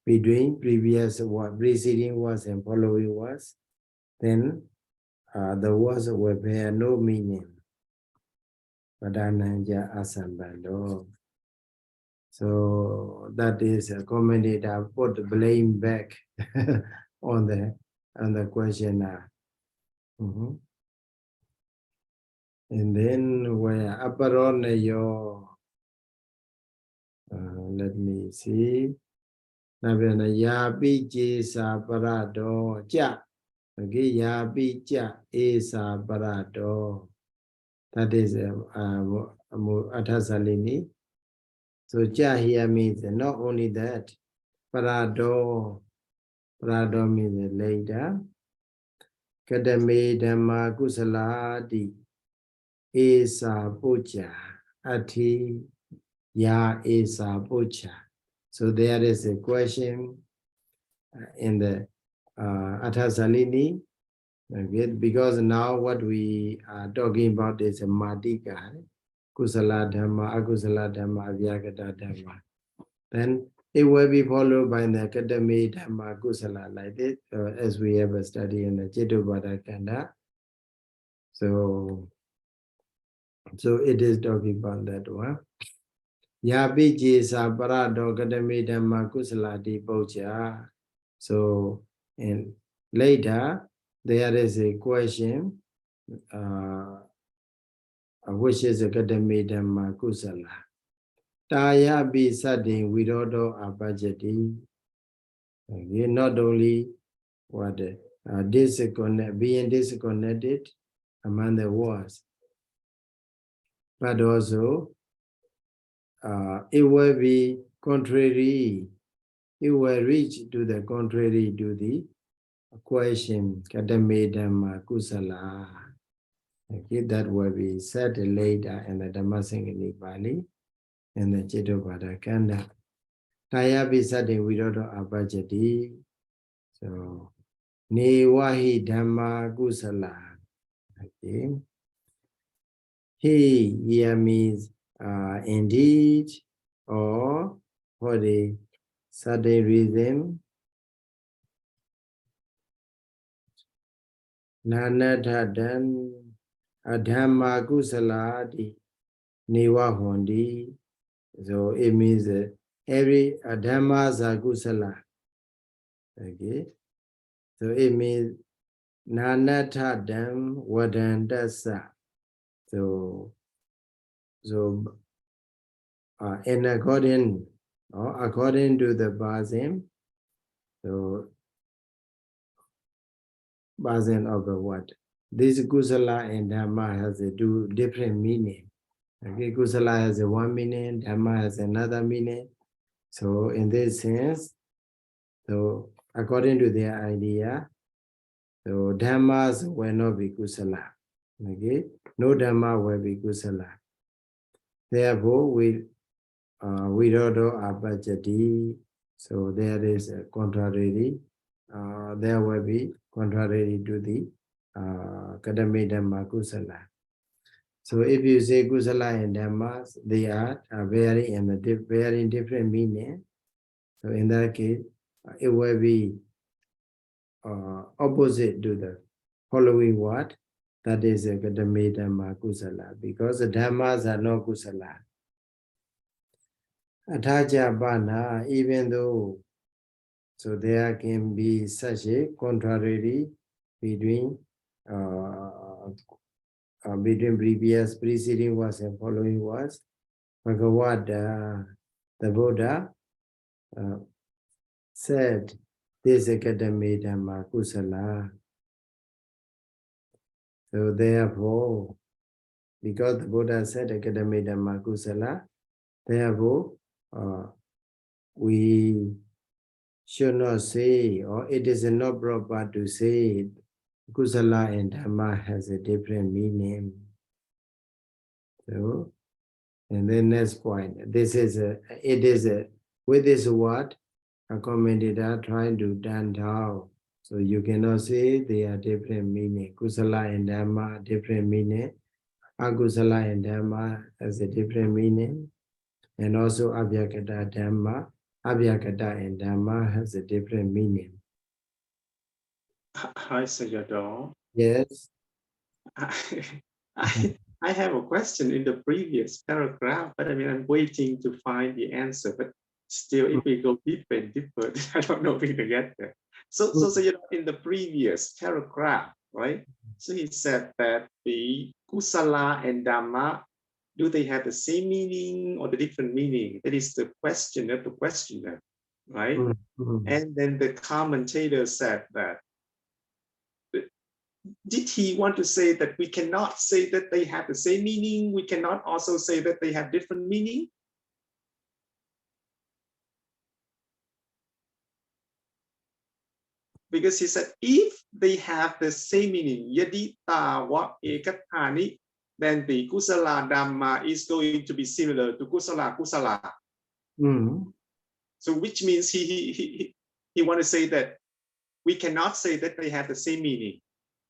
between preceding words and following words, then the words will bear no meaning. Padananja asambando. So that is a commentator put the blame back on the questioner. And then where aparonayo, let me see. Nabena yapi jesa parado ja. Okay, yapi ja esa parado. That is Athasalini. So ja here means not only that, parado means later. Kadame dhamma kusaladi esa puja ati ya esa puja. So there is a question in the Athasalini, because now what we are talking about is a Mātikā, kusala dhamma, akusala dhamma, avyagata dhamma. Then it will be followed by the Kadame dhamma kusala, like this, as we have a study in the Piṭaka. So it is talking about that one. Yapi jesa parado Kadame dhamma kusala di boja. So, and later there is a question, which is a Kadame dhamma kusala. Taya bi sadin virodo abhajati. Not only what being disconnected among the words, but also it will be contrary. It will reach to the contrary to the question Kadame dhamma kusala. Okay, that will be said later in the Dhammasaṅgaṇī Pāli in the Piṭaka. Taya Bisade Virodo Abhajati. So Newahi Dhamma Kusala. Okay. He here means indeed, or for the certain reason. Nanatadan Adhamma Kusaladi Newa Hondi. So it means every Adhamma Kusala. Okay. So it means Nanatadam Vadandasa. So in according to the Bazin, so Bazin of the what? This Kusala and Dhamma has a two different meaning. Okay, Kusala has a one meaning, Dhamma has another meaning. So in this sense, so according to their idea, so Dhammas will not be Kusala. Okay, no Dhamma will be Kusala. Therefore, we Virodo Abhajati. So there is a contrary. There will be contrary to the Kadame Dhamma Kusala. So if you say Kusala and Dhammas, they are very different meaning. So in that case, it will be opposite to the following word. That is a Kadame Dhamma Kusala, because the Dhammas are not Kusala. Athajapana, even though, so there can be such a contrary between previous preceding words and following words. Bhagavata, the Buddha said, this is Kadame Dhamma Kusala. So therefore, because the Buddha said Kadame Dhamma Kusala, therefore, we should not say, or it is not proper to say, Kusala and Dhamma has a different meaning. So, and then next point, with this word, a commentator trying to turn down. So you cannot say they are different meaning. Kusala and Dhamma, different meaning. Akusala and Dhamma has a different meaning. And also Abhyakata Dhamma, Abhyakata and Dhamma has a different meaning. Hi, Sayadaw. Yes. I have a question in the previous paragraph, but I mean, I'm waiting to find the answer. But still, if we go deeper and deeper, I don't know if we can get there. So you know, in the previous paragraph, right? So he said that the Kusala and Dhamma, do they have the same meaning or the different meaning? That is the question of the questioner, right? And then the commentator said that, did he want to say that we cannot say that they have the same meaning? We cannot also say that they have different meaning? Because he said, if they have the same meaning, yadita wa ekathani, then the kusala dhamma is going to be similar to kusala kusala. So which means he want to say that we cannot say that they have the same meaning.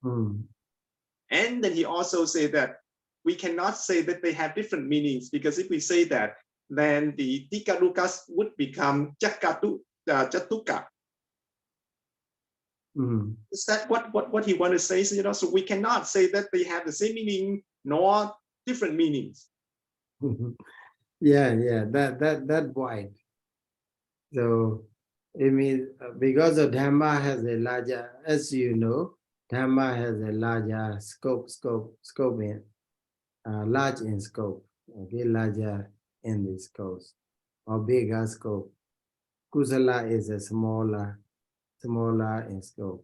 And then he also said that we cannot say that they have different meanings, because if we say that, then the tikarukas would become jatuka. Is that what he want to say? So, you know, so we cannot say that they have the same meaning nor different meanings. Yeah, that point. So it means because of Dhamma has a larger, as you know, Dhamma has a larger scope in large in scope. Okay, larger in the scope or bigger scope. Kusala is a smaller in scope.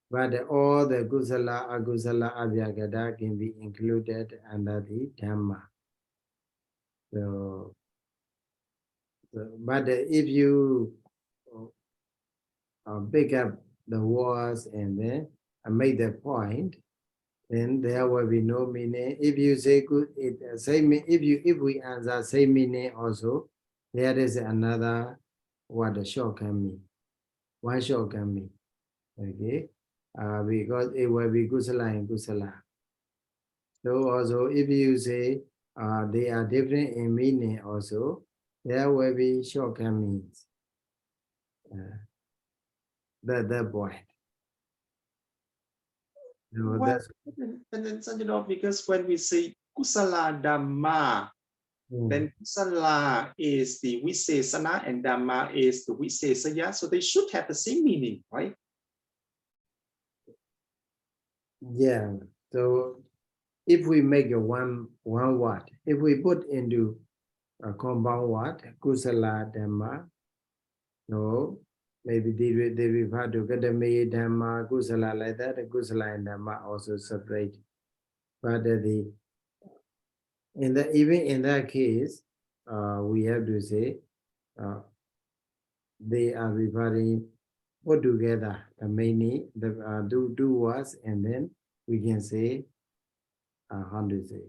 But all the Kusala, Akusala, Abhyagata can be included under the Dhamma. So but if you pick up the words and then make the point, then there will be no meaning. If you say good, if we answer same meaning also, there is another what a shortcoming. One shortcoming. Okay. Because it will be kusala and kusala. So also if you say they are different in meaning also, there will be shortcomings. That point. So Well, that's and then Sayadaw, because when we say kusala dhamma, then kusala is the visesana and dhamma is the visesaya, so they should have the same meaning, right? yeah. So if we make a one word, if we put into a compound word, kusala dhamma, no, maybe they refer to kadame dhamma, kusala like that, kusala and dhamma also separate. But even in that case, we have to say they are referring put together the meaning, the do words, and then we can say how to say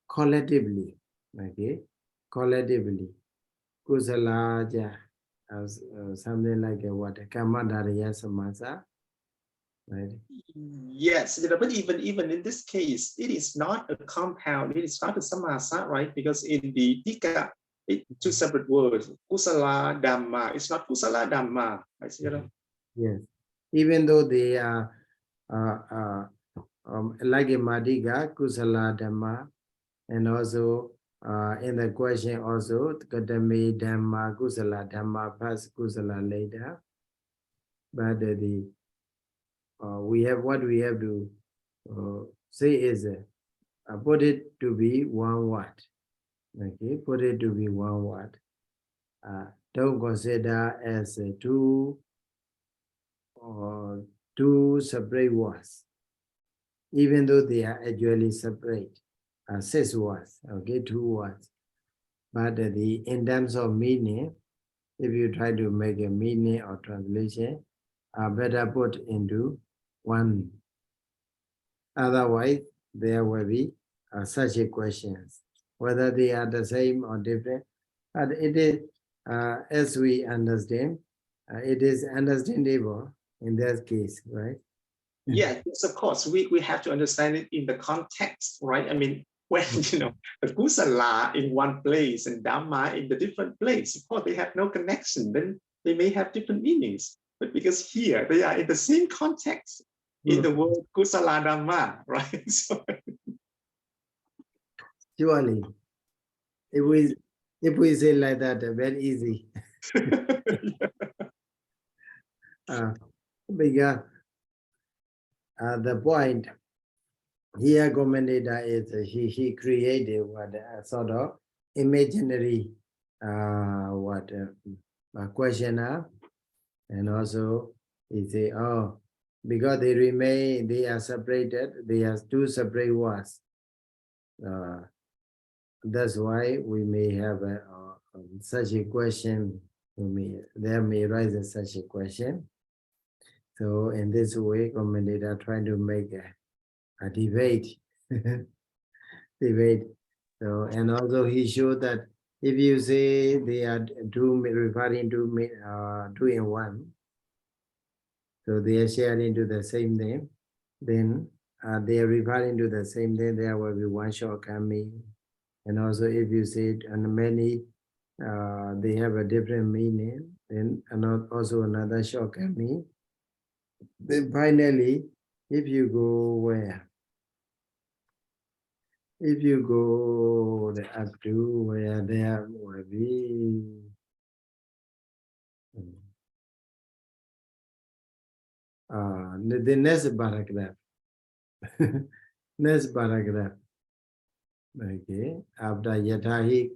collectively, okay, collectively, kusala ja, something like what kamadariya samasa, right? Yes, but even in this case, it is not a compound, it is not a samasa, right? Because in the Tika, two separate words, kusala dhamma, it's not kusala dhamma, right? Yes, even though they are like a Mātikā, kusala dhamma, and also in the question also kadame dhamma, kusala dhamma, first kusala later. But we have what we have to say is put it to be one word. Okay, put it to be one word. Don't consider as two separate words, even though they are actually separate. 6 words, okay, 2 words. But in terms of meaning, if you try to make a meaning or translation, better put into one. Otherwise, there will be such a questions, whether they are the same or different. But it is, as we understand, it is understandable in that case, right? Yeah, yes, of course, we have to understand it in the context, right? I mean, when, the kusala in one place and dhamma in the different place, of course, they have no connection, then they may have different meanings. But because here, they are in the same context, in the word kusala dhamma, right? So, surely, if we say like that, very easy. Because the point here, commentator is he created what sort of imaginary questioner, and also he say, oh, because they are separated, they are 2 separate words. That's why we may have such a question. There may rise such a question. So in this way, commentator trying to make a debate. Debate. So, and also he showed that if you say they are referring to 2 in 1, so they are sharing to the same name, then they are referring to the same thing, there will be one shortcoming. And also if you say it and many, they have a different meaning, then also another shortcoming. Then finally, if you go where? If you go up to where there will be the next paragraph. Next paragraph. Okay. After yatahi,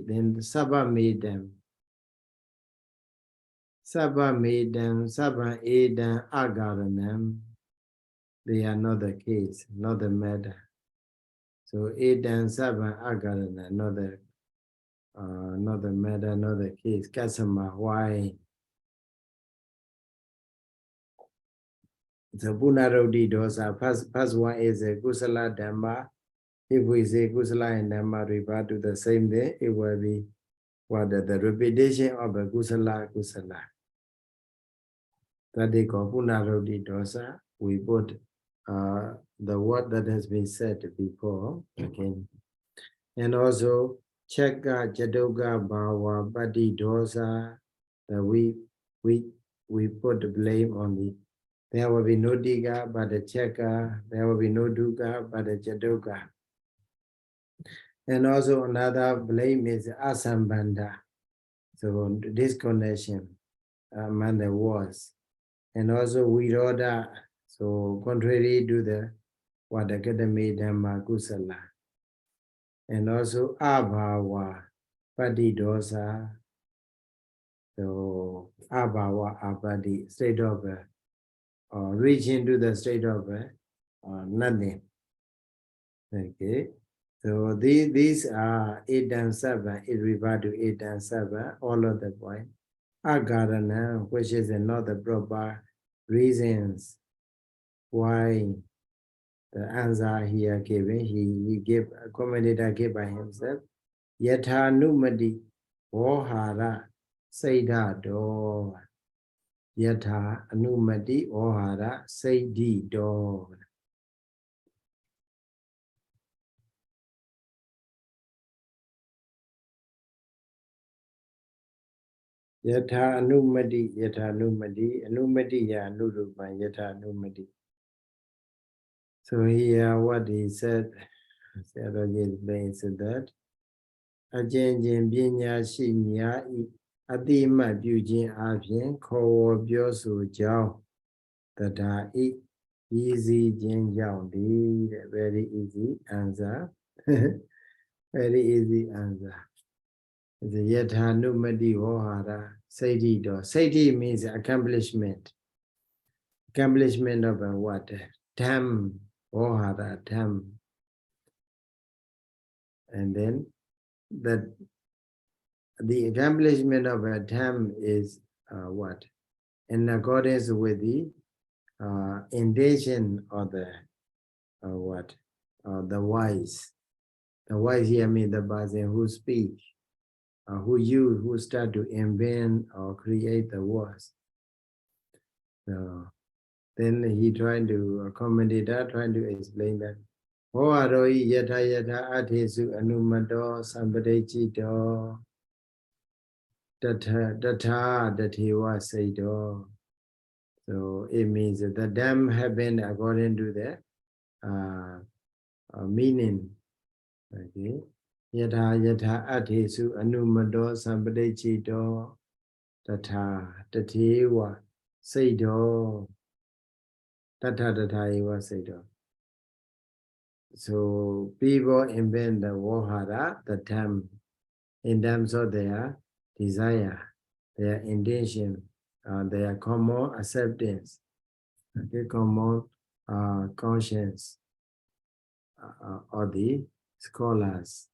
then sabba medam. Sabba medam, sabba edam, agaranam. They are not the case, not the matter. So edam, sabba, agarana, not the matter, not the case. Kasama, why? So Punarodi dosa, first one is a kusala dhamma. If we say kusala and dhamma refer to the same thing, it will be what the repetition of a kusala kusala. That they call punaroti dosa. We put the word that has been said before again, and also cheka jadoga bawa pati dosa. That we put the blame on the. There will be no diga but the cheka. There will be no duga but the jadoga. And also another blame is asambandha. So disconnection among the words. And also viroda. So contrary to the Vadakadami Dhamma Kusala. And also abhava pati dosa. So abhava apati, state of reaching to the state of nothing. Okay. So these are 8 and 7. It refers to 8 and 7, all of the point. Agarana, which is another proper reasons why the answer here given. He gave a commentator gave by himself. Yatha numadi ohara Sayadaw. Yatha anumati ohara Sayadaw. Yatha anumati ya anurupan yatha anumati. So here what he said, Sayadaw explains that Ajenjen binya shi nya I adima pyujin apyin kowo byosu jao tata I easy jin jao di. Very easy answer. Very easy answer. The yatha numati ohara Sayadaw. Sayadaw means accomplishment. Accomplishment of a what? Dham. Ohara dham. And then that the accomplishment of a dham is what? In accordance with the intention of the what? The wise. The wise here means the person who speak, who start to invent or create the words. So then he trying to commentator trying to explain that. Ho aroi yatha yatha athesu anumato sampadechito tatha dathewa sayadaw. So it means that the dam happened according to the meaning. Okay. Yatha yatha athesu anumato sampadechito tatha dathewa sayadaw. Tatha dathewa sayadaw. So people invent the vahara, the term, in terms of their desire, their intention, their common acceptance, okay, common conscience of the scholars.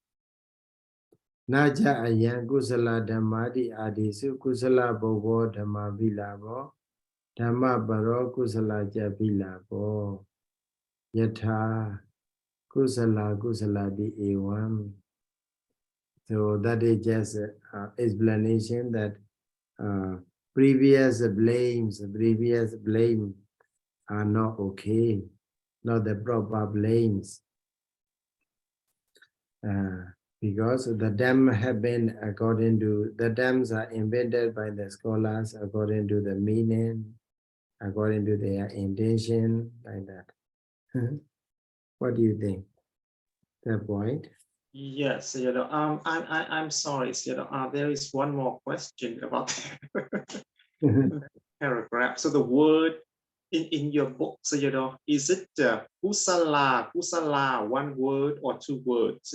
Naja ayan kusala dhammati adisu kusala bobo dhamma bilabo dhamma baro kusala jabilabo yatha kusala di evam. So that is just explanation that previous blame are not okay, not the proper blames, because the dam have been according to the dams are invented by the scholars according to the meaning, according to their intention, like that. What do you think? That point? Yes, I'm sorry, there is one more question about paragraph. So the word in your book, is it kusala, one word or two words,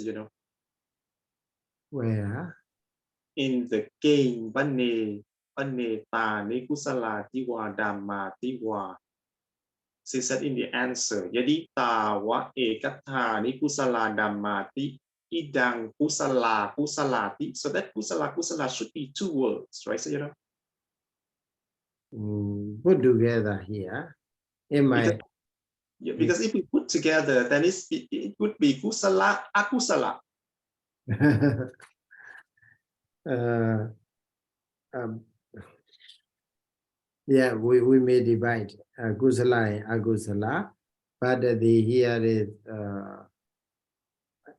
Where? In the game, bane ta ni kusala tiwa dhamma tiwa. She said in the answer, yadita wa ekatha ni kusala dhammati idang kusalati. So that kusala should be two words, right? So put together here. Because if we put together, then it would be kusala akusala. Yeah, we may divide kusala and agusala, but here is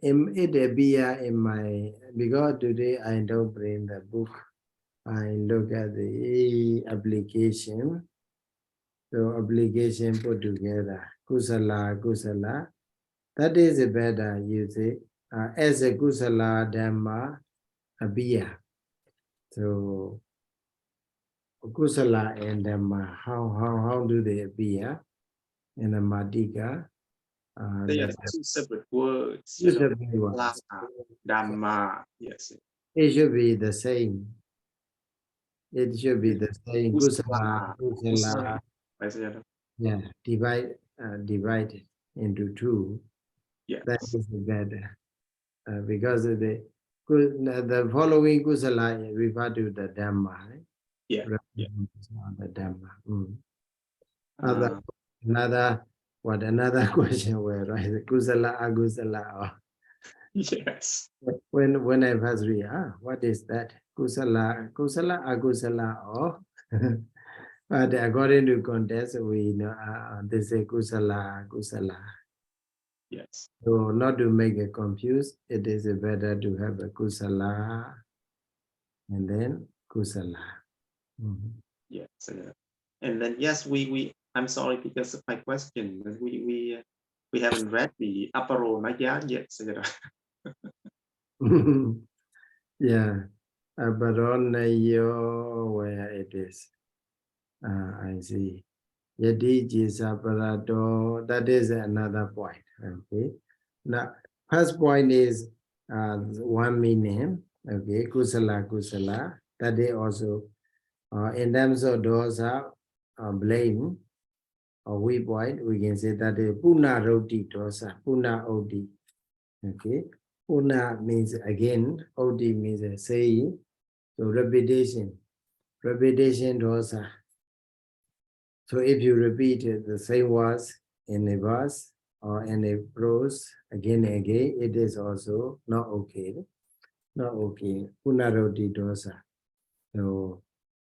it appear in my, because today I don't bring the book, I look at the application. So application put together kusala, kusala. That is better, you see, as a kusala dhamma appear. So kusala and dhamma, how do they appear in the Mātikā? They are two separate words. Two separate words. Dhamma, yes. It should be the same. It should be the same. Kusala, Kusala. Yeah, divided into two. Yes. That is better. Because of the following kusala refer to the Dhamma. Right? Yeah. Yeah. The Dhamma. Another question where, right? Kusala, agusala. Yes. When I first read, what is that? Kusala, agusala, or but according to context, we know they say kusala. Yes. So not to make it confused, it is better to have a kusala and then kusala. Yes. And then yes, I'm sorry because of my question. We haven't read the Aparonaya yet. Yeah, Aparonayo, where it is. I see. Yadi jisa parato, that is another point. Okay. Now, first point is one meaning. Okay, kusala. That is also in terms of dosa, blame or weak point, we can say that is puna roti dosa, puna odi. Okay, puna means again, odi means saying, so repetition dosa. So if you repeat the same words in a verse or in a prose again and again, it is also not okay. Not okay. Punaroti dosa. So,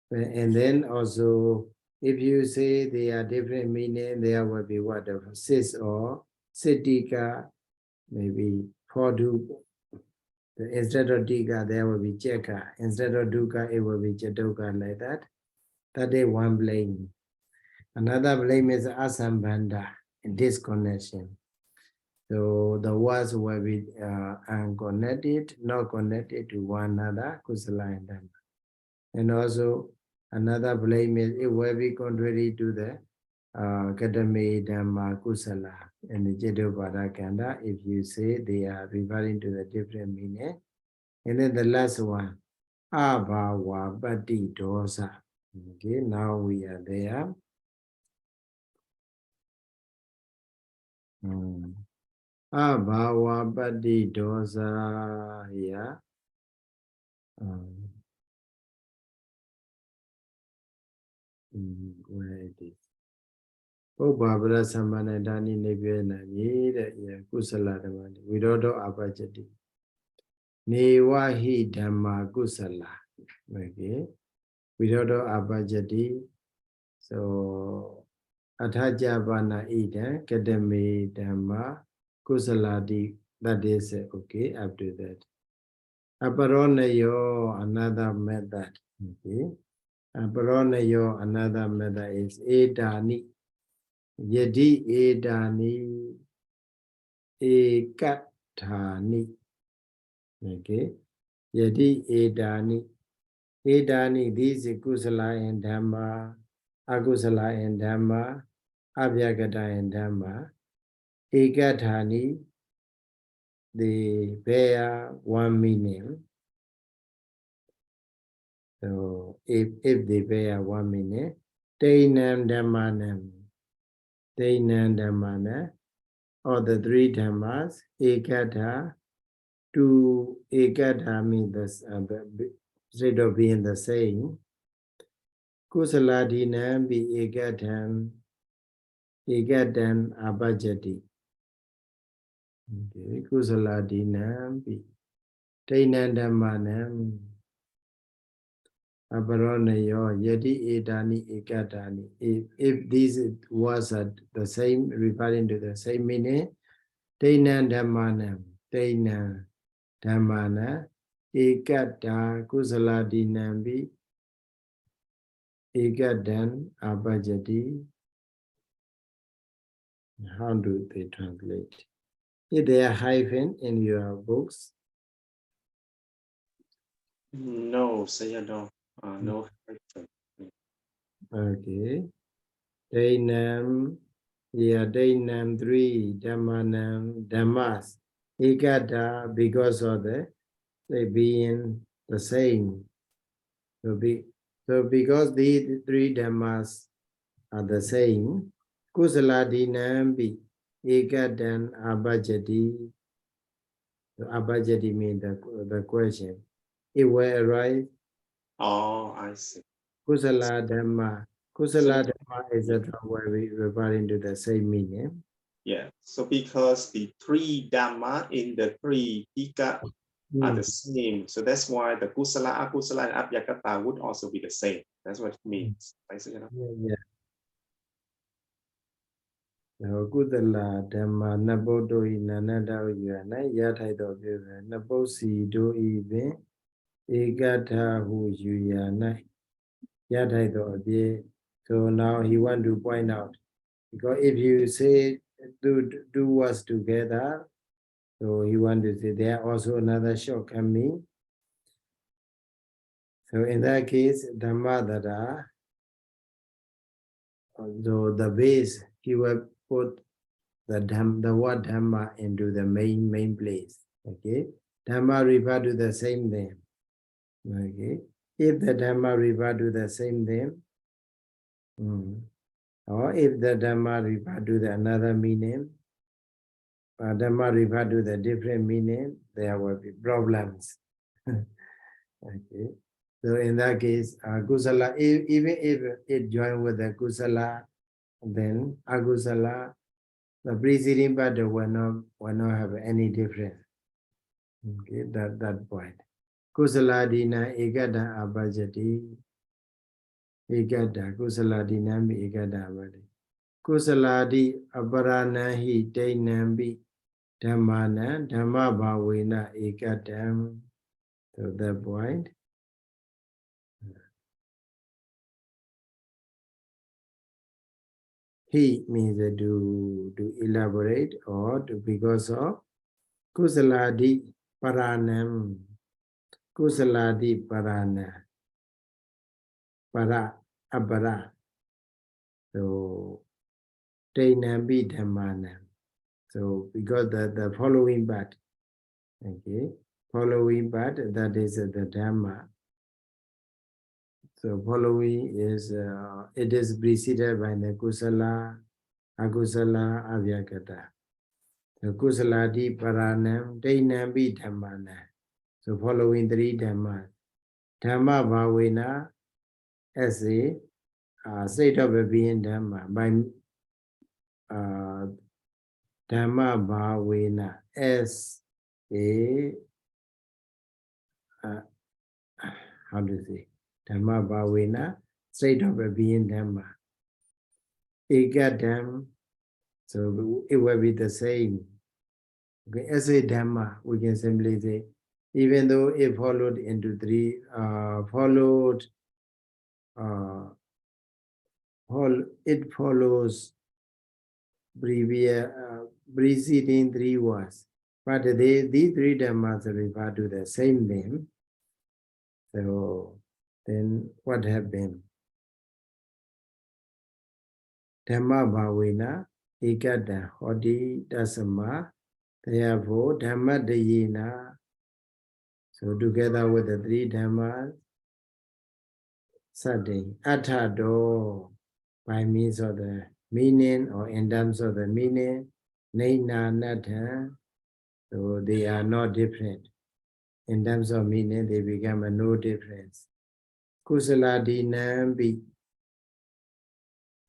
and then also, if you say they are different meaning, there will be what of sis or sitika, maybe for do. Instead of tika, there will be cheka. Instead of dukkha, it will be chatoka, like that. That is one blame. Another blame is asambandha, disconnection. So the words will be unconnected, not connected to one another, kusala and dhamma. And also another blame is it will be contrary to the kadame dhamma kusala and the Jetopadakanda if you say they are referring to the different meaning. And then the last one, abhava pati dosa. Okay, now we are there. Abhava pati dosa here. Where it is? Bhabara Samanadani Nebena Nida Kusala Damani. Vidodo Abhajati. Newahi Dhamma Kusala. Okay. Vidodo Abhajati. So Athajabana Ida Kadame Dhamma Kusaladi. That is okay up to that. Aparonayo, another method. Okay. Aparonayo, another method is Edani. Yadi Edani Ekathani. Okay. Yadi Edani. Edani, these Kusala and Dhamma, Akusala and Dhamma, Abhyagata and Dhamma. Ekathani, they bear one meaning. So if they bear one meaning, Tainam Dhammanam, or the three Dhammas, Ekatha, to Ekatha means the instead of being the same. Kusaladinam be Ekatham abhajati. Okay, Kusaladinam be Tainam Dhammanam Aparanayo, Yadi Edani Ekatani. If these words are the same, referring to the same meaning, Tainan Dhammanam, Tainan Dhammana, Ekata Kusaladi Nambi, Ekadan Abhajati. How do they translate? Is there a hyphen in your books? No, Sayadaw. No. Okay. Dainam, yeah, Dainam 3, Dhammanam, Dhammas. Ekata, because of they being the same. So because these three Dhammas are the same, Kusaladinam be Ekadan Abhajati. Abhajati means the question. It will arise. Oh, I see. Kusala Dhamma. Kusala Dhamma, etc. where we referring to the same meaning. Yeah. So because the three Dhamma in the three Tika are the same. So that's why the Kusala, Akusala, and Abhyakata would also be the same. That's what it means. Yeah. Kudala Dhamma Nabodo Nanada Yana Yataido Viva Nabosi do even Egata who Yuyana Yataido. So now he want to point out, because if you say do words together, so he want to say there are also another shortcoming. So in that case, Dhamma Dada, so the base, he will put the word Dhamma into the main place. Okay, Dhamma refer to the same thing. Okay, if the Dhamma refer to the same thing, or if the Dhamma refer to the another meaning, Dhamma refer to the different meaning, there will be problems. Okay, so in that case, Kusala, even if it join with the Kusala, then Agusala, the preceding part will not have any difference. Okay, that point. Kusaladina Egada Abhajati. Egada Kusaladina Egada Abhajati. Kusaladi Aparanahi Dainambi Dhammana Dhamma Bhavena Egadam. So that point. He means to elaborate or to because of Kusaladi Paranam. Kusaladi Parana. Para Abara. So Dainambi Dhammana. So because the following part, okay, following part, that is the Dhamma. So following is it is preceded by the Kusala, Akusala, Avyakata. So Kusaladi Paranam, Dainambi Dhammana. So following three Dhamma. Dhamma Bhavena as a state of a being Dhamma. By Dhamma Bhavena as a how to say Dhamma Bhavena, state of a being Dhamma. Egadam, so it will be the same. Okay, as a Dhamma, we can simply say, even though it followed into three, it follows previous preceding three words, but these three Dhammas refer to the same name. So then what happened? Dhamma Bhavena Ekada Hodi Dasama. Therefore, Dhamma Dayena. So together with the three Dhammas, Sade Aṭṭhado, by means of the meaning or in terms of the meaning, Naina Natha. So they are not different. In terms of meaning, they become a no difference. Kusaladi Nambi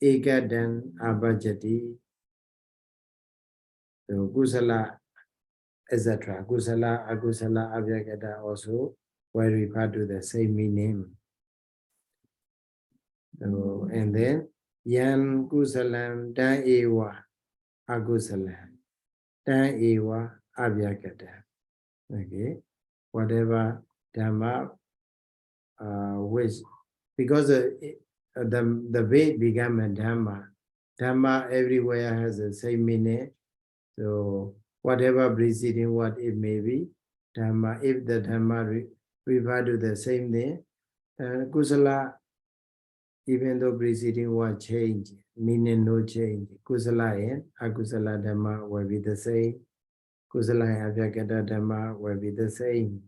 Ekadan Abhajati. So Kusala, etc. Kusala, Akusala, Avyakata also will refer to the same meaning. So, and then yan kusalam dan ewa akusalam dan ewa avyakata. Okay, whatever dhamma which because the way became a dhamma. Dhamma everywhere has the same meaning. So whatever preceding what it may be, dhamma. If the dhamma refer to the same thing, kusala. Even though preceding what change, meaning no change. Kusala and akusala dhamma will be the same. Kusala and avyakata dhamma will be the same.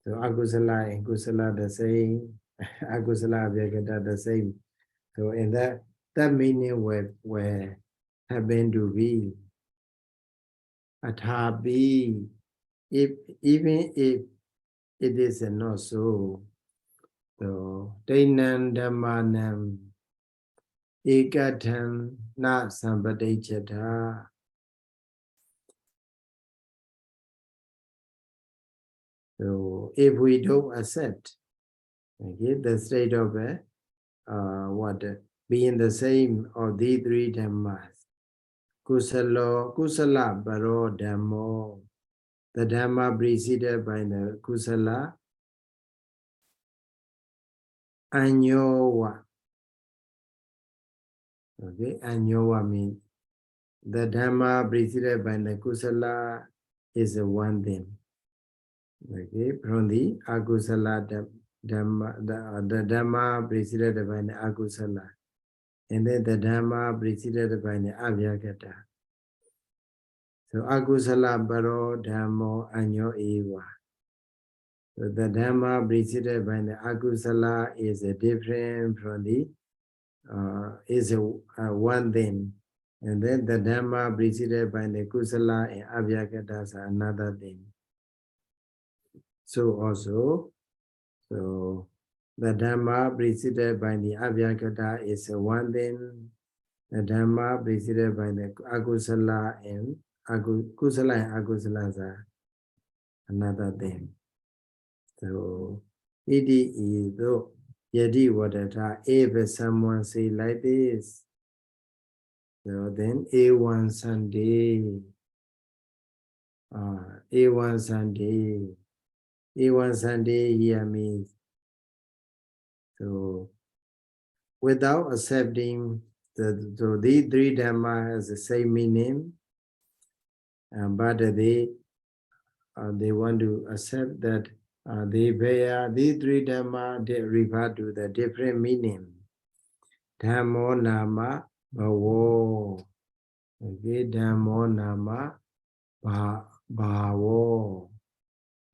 So akusala and kusala the same. Akusala avyakata the same. So in that meaning will happen to be athapi. Even if it is not so. So Dainan Dhammanam Ekatam Na Sampadechata. So if we don't accept, okay, the state of being the same of these three dhammas, kusala baro dhammo, the dhamma preceded by the kusala, anyowa. Okay, anyowa means the dhamma preceded by the kusala is one thing. Okay, from the akusala dhamma, the dhamma preceded by the akusala, and then the dhamma preceded by the avyakata. So akusala baro dhammo anyo eva. So the dhamma preceded by the akusala is different from the is one thing, and then the dhamma preceded by the kusala and avyakata is another thing. So also, so the dhamma preceded by the avyakata is one thing. The dhamma preceded by the akusala and kusala and akusala are another thing. So iti is though yadi wadata, if someone say like this, so then A1 Sunday, A1 Sunday, A1 Sunday here means, so without accepting these three dhamma has the same meaning, but they want to accept that these three dhamma they refer to the different meaning. Dhammo nama bhavo. Okay, Dhammo nama bhavo.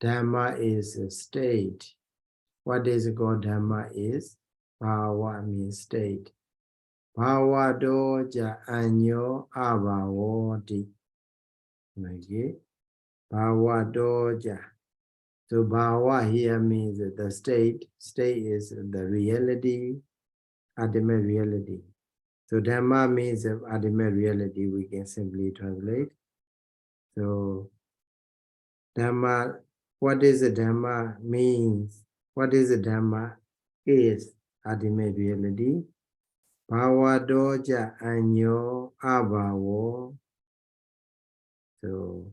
Dhamma is a state. What is it called? Dhamma is bhava means state. Bhava doja anyo abhavoti. Okay, bhava doja. So bhava here means the state. State is the reality, ultimate reality. So Dhamma means ultimate reality, we can simply translate. So Dhamma, what is the Dhamma means? What is the Dhamma is ultimate reality. Bhava doja anyo abhavo. So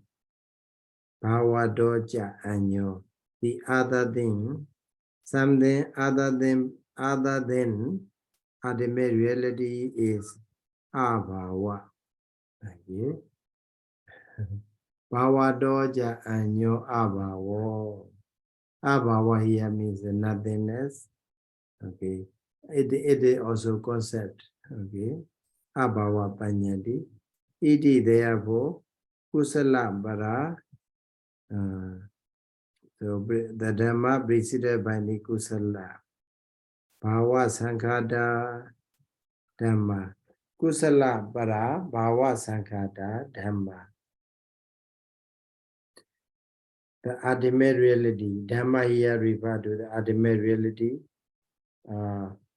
bhava doja anyo. The other thing, something other than ultimate reality is abhava. Okay. Bhava doja anyo abhavo. Abhava here means nothingness. Okay. It is also concept. Okay. Abhava panyati. Iti therefore kusala bara. So the Dhamma preceded by the kusala. Bhava sankhata Dhamma. Kusala bara bhava sankhata Dhamma. The ultimate reality. Dhamma here refer to the ultimate reality.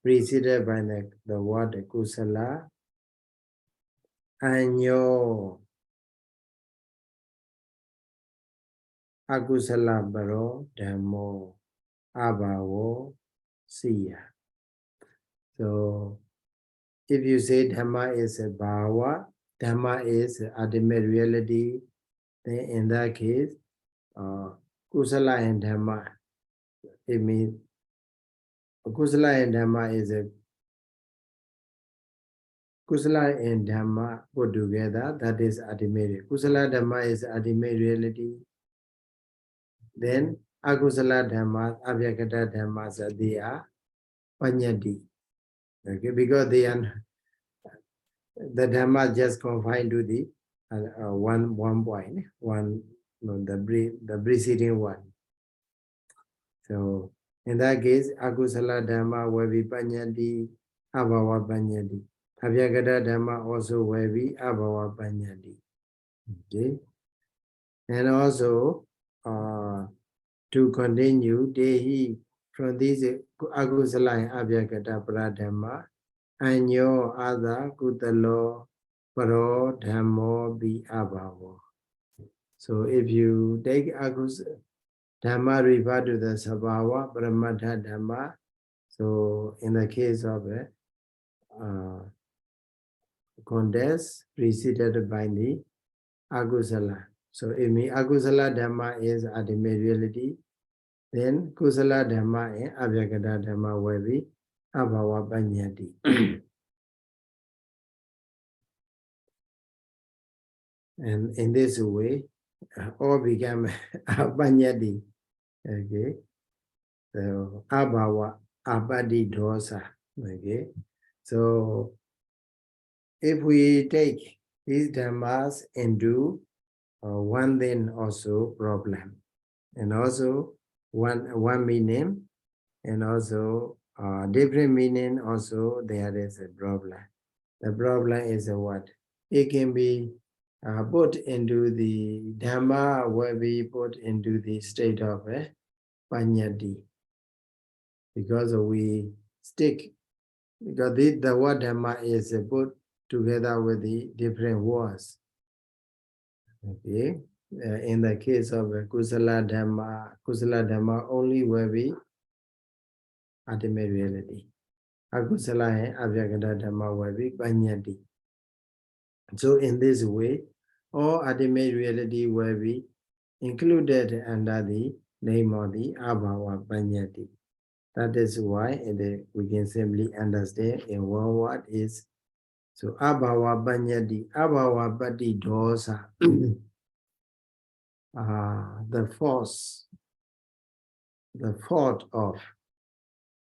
Preceded by the word kusala. Anyo. Akusala baro dhammo. Abhavo siya. So if you say Dhamma is a bhava, Dhamma is ultimate reality, then in that case, Kusala and Dhamma, it means Kusala and Dhamma is a Kusala and Dhamma put together, that is ultimate. Kusala Dhamma is ultimate reality. Then Akusala Dhamma, Abhyagata Dhamma, they are Panyati. Okay, because they are the Dhamma just confined to the one point, the preceding one. So in that case, Akusala Dhamma will be Panyati, Abhava Panyati. Abhyagata Dhamma also will be Abhava Panyati. Okay. And also to continue, Dehi from this Akusala and Abhyagata Pradhamma, and your other Kutalo Paro Dhammo be Abhavo. So if you take Akusala Dhamma refer to the Sabhava Brahmata Dhamma, so in the case of cont'ed preceded by the Akusala. So if Akusala Dhamma is ultimate reality, then Kusala Dhamma and Abhyagata Dhamma will be Abhava Panyati. And in this way, all become Panyati. Okay. So Abhava, Abadi Dosa. Okay. So if we take these dhammas into one, then also problem, and also one meaning, and also different meaning, also there is a problem. The problem is what? It can be put into the Dhamma will be put into the state of Panyati, because we stick, because the word Dhamma is put together with the different words. Okay, in the case of Kusala Dhamma only will be ultimate reality. Akusala and Abhyagata Dhamma will be Panyati. So in this way, all ultimate reality will be included under the name of the Abhava Panyati. That is why we can simply understand in one word is, so Abhava Panyati, Abhava Pati Dosa, the force, the thought of,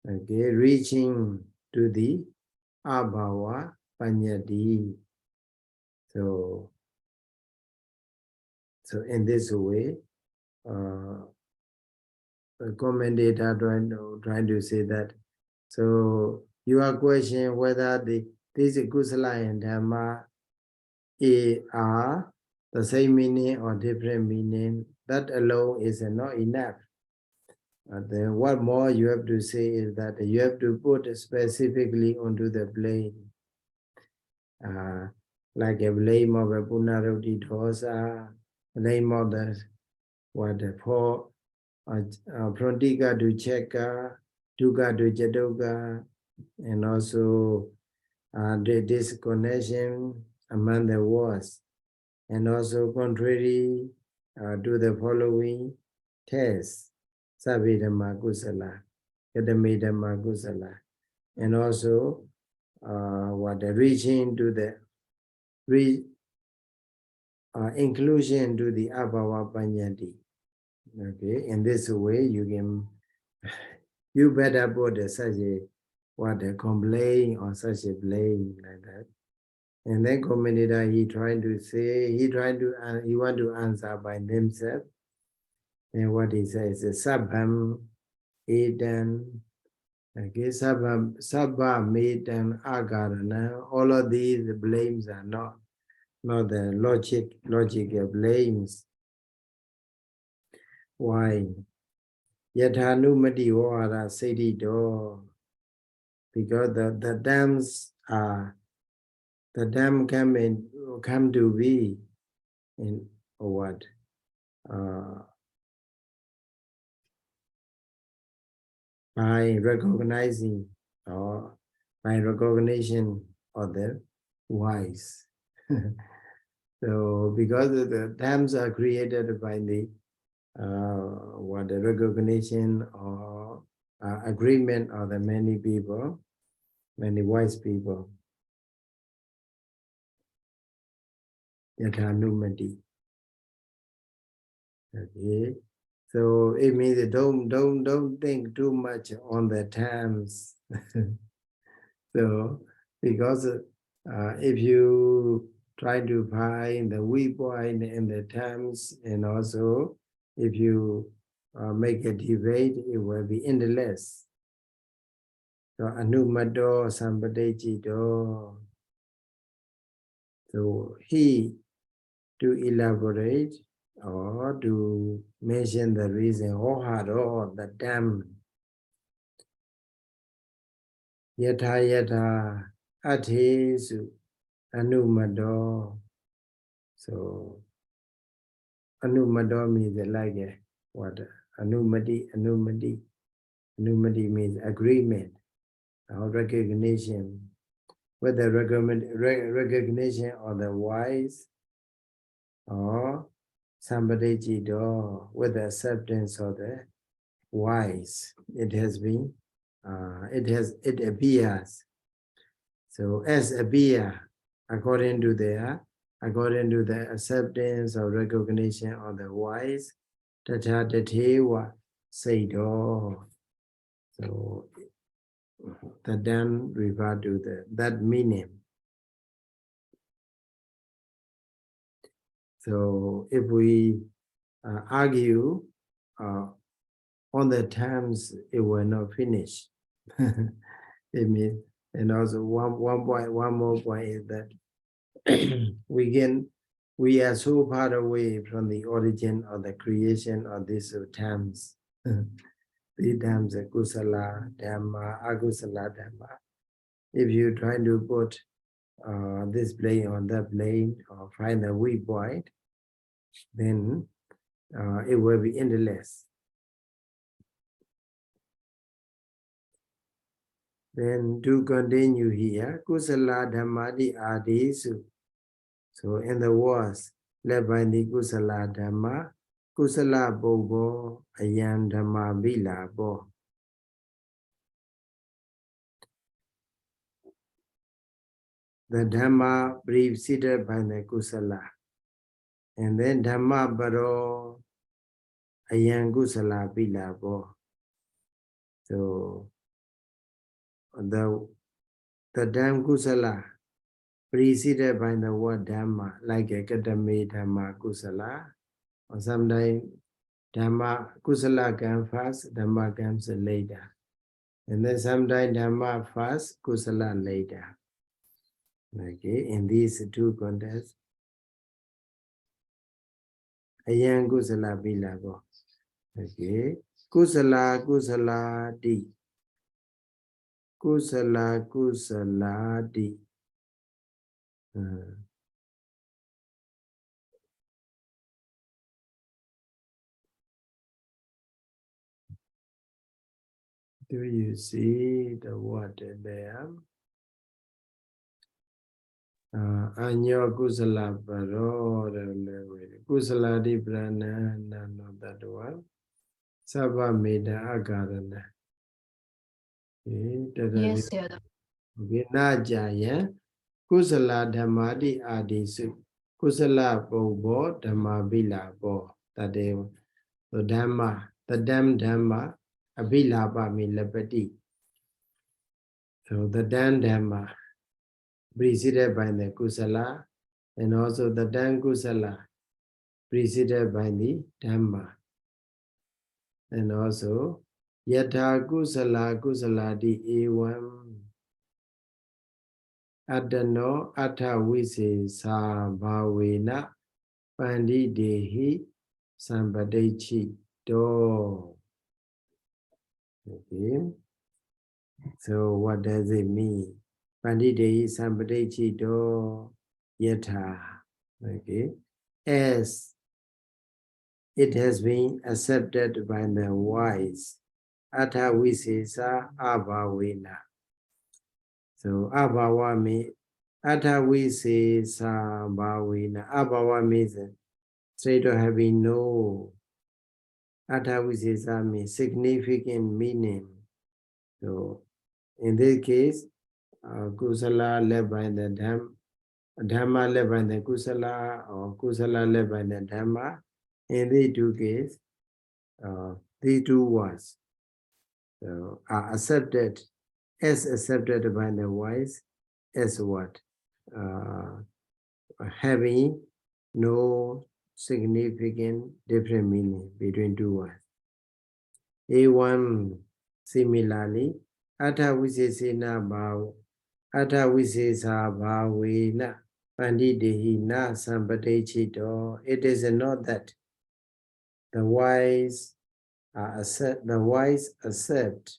okay, reaching to the Abhava Panyati. So in this way, the commentator trying to say that. So your question whether this Kusala and Dhamma are the same meaning or different meaning, that alone is not enough. Then what more you have to say is that you have to put specifically onto the blame. Like a blame of a Punaruti Dosa, blame of the four, Piṭaka to Cheka, Dukkha to Jatukkha, and also the disconnection among the words, and also contrary to the following tests, Abhidhamma Kusala, Tikamātikāpadavaṇṇanā Kusala, and also reaching to the inclusion to the Abhava Panyati. Okay, in this way you better put such a complaint or such a blame like that. And then commentator he want to answer by himself. And what he says is Sabbam Edan, okay, Sabba Medan Agarana. All of these blames are not the logical blames. Why? Yathanu Mati Wara Sedido, because the dams are the dam come to be in what? By recognizing or by recognition of the wise. So, because the terms are created by the the recognition or agreement of the many people, many wise people. Yathanumati. Okay. So it means don't think too much on the terms. So because if you try to find the weak point in the terms, and also if you make a debate, it will be endless. So anumato sampadejito. So he to elaborate or to mention the reason, or the term. Yatha yatha athesu anumato. So anumato means like what? Anumati means agreement or recognition. Whether recognition of the wise or somebody jido, with the acceptance of the wise, it has been, it appears. So as appear, according to the acceptance or recognition of the wise, tata tatewa sayadaw. So the then refer to that meaning. So if we argue on the terms, it will not finish. It means, and also one more point is that we are so far away from the origin of the creation of these terms. The terms are kusala dhamma, akusala dhamma. If you try to put this plane on that plane or find the weak point, then it will be endless. Then to continue here, kusala dhammati adisu. So in the words led by the kusala dhamma, kusala bobo ayam dhamma bilabo. The dhamma preceded by the kusala, and then dhamma baro ayam kusala bilabo. So the dhamma kusala preceded by the word dhamma, like a katame dhamma kusala, or sometimes dhamma kusala comes first, dhamma comes later, and then sometimes dhamma first, kusala later. Okay, in these two contexts, ayam kusala bilabo. Okay, kusala di. Kusala di. Do you see the word there? Anyo kusala baro kusala di prana nano that one. Sabha meda agarana. Yes, Sayadaw. Vina jaya kusala dhammati adisu. Kusala bobo dhamma bilabo. That is the dhamma, the dhamma abilaba milapati. So the dhamma preceded by the kusala, and also the kusala preceded by the dhamma, and also yatha kusala di evam adano atha vise sa bhavena pandi dehi sampadaichi do. Okay, so what does it mean? Pandi dehi sampadaichi do yatha. Okay, as it has been accepted by the wise, atha visesa abhavena. So abhava means athavi se sa bhavina. Abhava means straight or having no. Athavi se sa means significant meaning. So in this case, kusala led by the Dhamma led by the kusala, or kusala led by the Dhamma. In these two cases, these two words are accepted by the wise as what? Having no significant different meaning between two words. A1 similarly, Atha Visesena Bhav, Atha Visesa Bhavena Pandidehina Sampadechito. It is not that the wise accept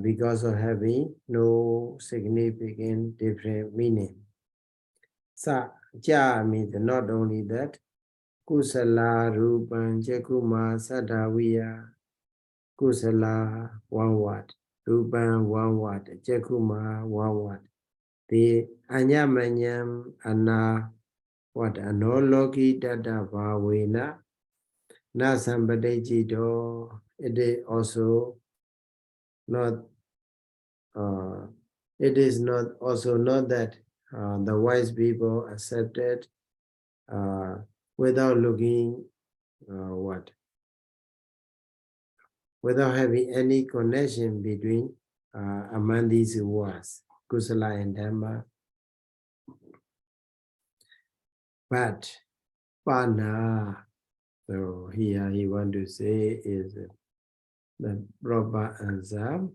because of having no significant different meaning. Sa ja means not only that, kusala rupan jakuma sadaviya. Kusala one word, rupan one word, jakuma one word. The anyamanyam ana what anologi dada bhavena na sampadejito. It is also not. It is not also not that the wise people accepted without looking without having any connection between among these words, kusala and dhamma. But pana, so here he want to say is the proper answer.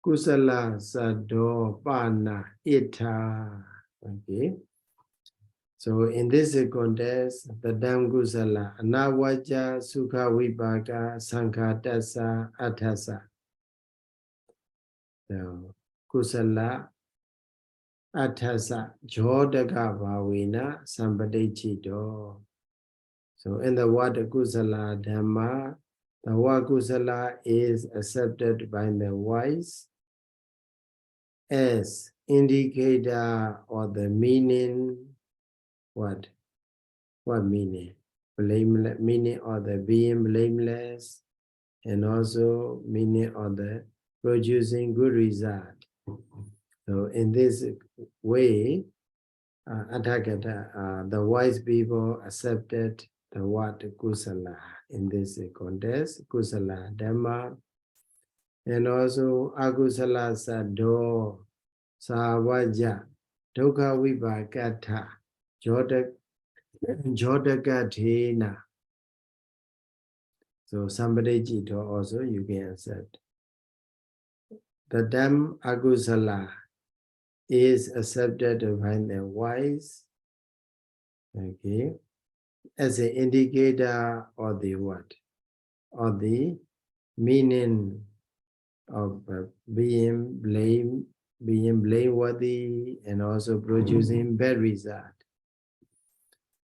Kusala sado pana ita. Okay. So in this context, the Dham Kusala, Anawaja Sukha Vipaka Sankhatasa Athasa. So Kusala Athasa Jodaka Bhavena Sampadechito. So in the word Kusala Dhamma, the word Kusala is accepted by the wise as indicator or the meaning. What meaning? Blameless, meaning of the being blameless, and also meaning of the producing good result. So in this way, Aṭṭhakathā, the wise people accepted the word kusala in this context, kusala dhamma, and also akusala sado savaja dukkha vipakatha jodakathena. So somebody jito also you can accept. The Dham akusala is accepted by the wise, okay, as an indicator of the what? Of the meaning of being blameworthy, and also producing bad result.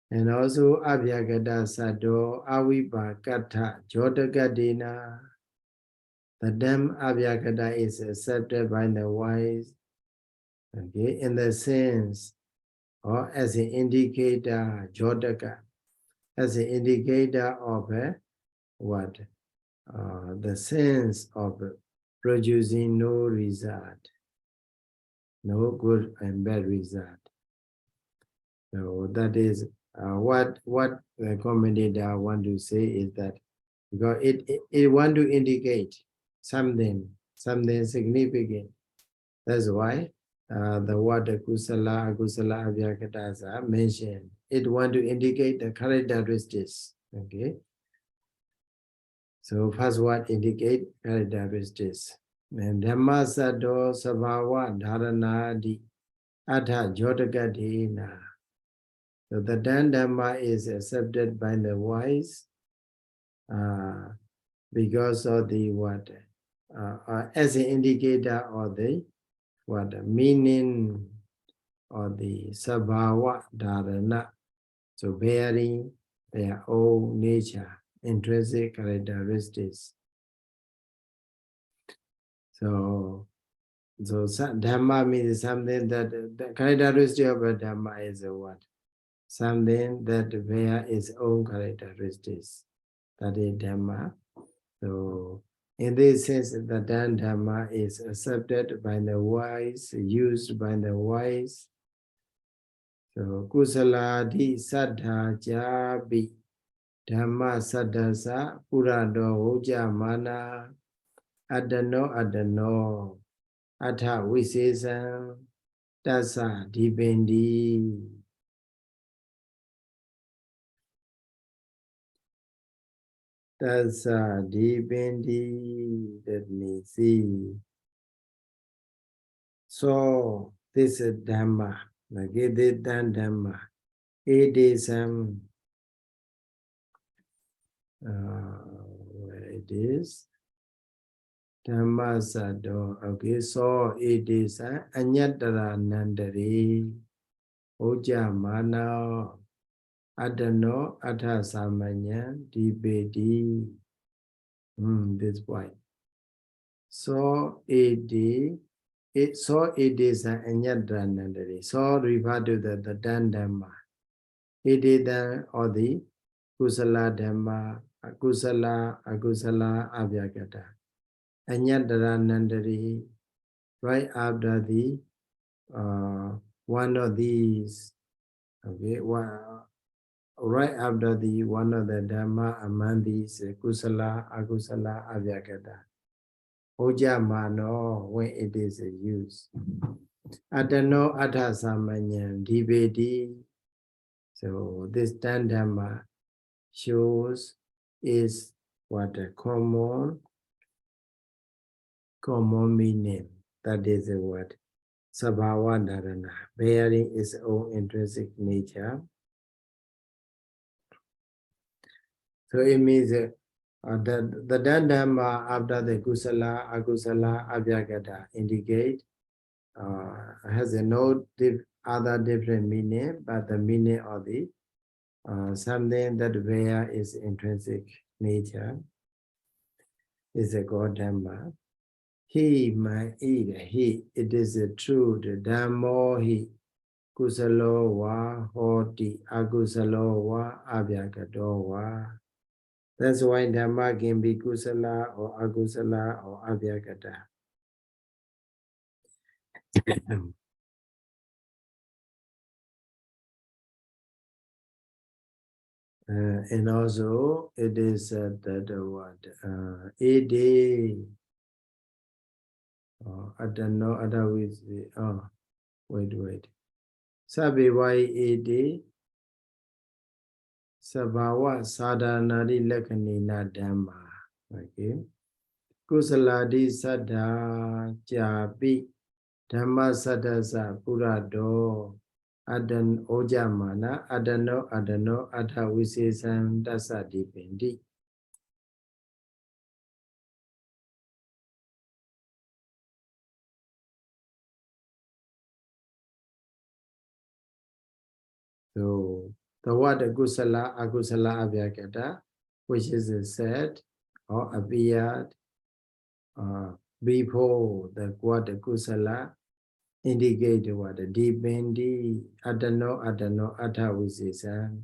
And also Abhyagata Sado Avipakatha Jodagadena. The Dham Abhyagata is accepted by the wise, okay, in the sense or as an indicator, Jodaka, as an indicator of what? The sense of producing no result, no good and bad result. So that is what the commentator want to say is that because it want to indicate something significant. That's why the word kusala, akusala, abhyakata are mentioned. It want to indicate the characteristics. Okay. So first word indicate characteristics. And Dhammasado sabhava dharanadi atha jodagadena. So the Dhamma is accepted by the wise because of the what? As an indicator of the what? Meaning of the sabhava dharana. So bearing their own nature, intrinsic characteristics. So Dhamma means something that the characteristic of a Dhamma is a what? Something that bears its own characteristics. That is Dhamma. So in this sense, the Dhamma is accepted by the wise, used by the wise. So Kusaladi Saddha Jabi Dhamma Saddhasa Purado Hoja Mana Adano Atha Visesan Tasa Dipendi. Tasa Dipendi. Let me see. So this is Dhamma. Okay, this Dhamma. It is where it is. Dhammasaṅgaṇī. Okay, so it is Anyatara Nandari Oja Mana Adano Atha Samanya Dibedi. This point. So it is Anyatara Nandari. So refer to the Dhamma. It is the or the Kusala Dhamma, Akusala, Abhyagata. Anyatara Nandari, right after the one of these, okay, right after the one of the Dhamma among these Kusala, Akusala, Abhyagata. Oja Mano, when it is used. Adano Atha Samanya Dibedi. So this Dhamma shows is what a common meaning. That is the word Sabhava Dharana, bearing its own intrinsic nature. So it means the Dhamma after the Kusala, Akusala, Abhyagata indicate has no other different meaning, but the meaning of the something that bear its intrinsic nature is a God Dhamma. He might eat he, it is a true Dhammo he, Kusalo wa hoti, Akusalo wa Abhyagato wa. That's why Dhamma can be Kusala or Akusala or Abhyagata. And also it is that what Ede I don't know other with the wait. Sabi wai Ede Sabhawa Sadhanari Lakanina Dhamma. Okay. Kusaladi Saddha Japi Dhamma Saddhasa Purado Adan Ojamana Adano Atha Visesan Tasa Dipendi. So the word Kusala, Akusala, Abhyagata, which is said or appeared before the word Kusala, indicate what Dipendi, Adano, Atha Visesan.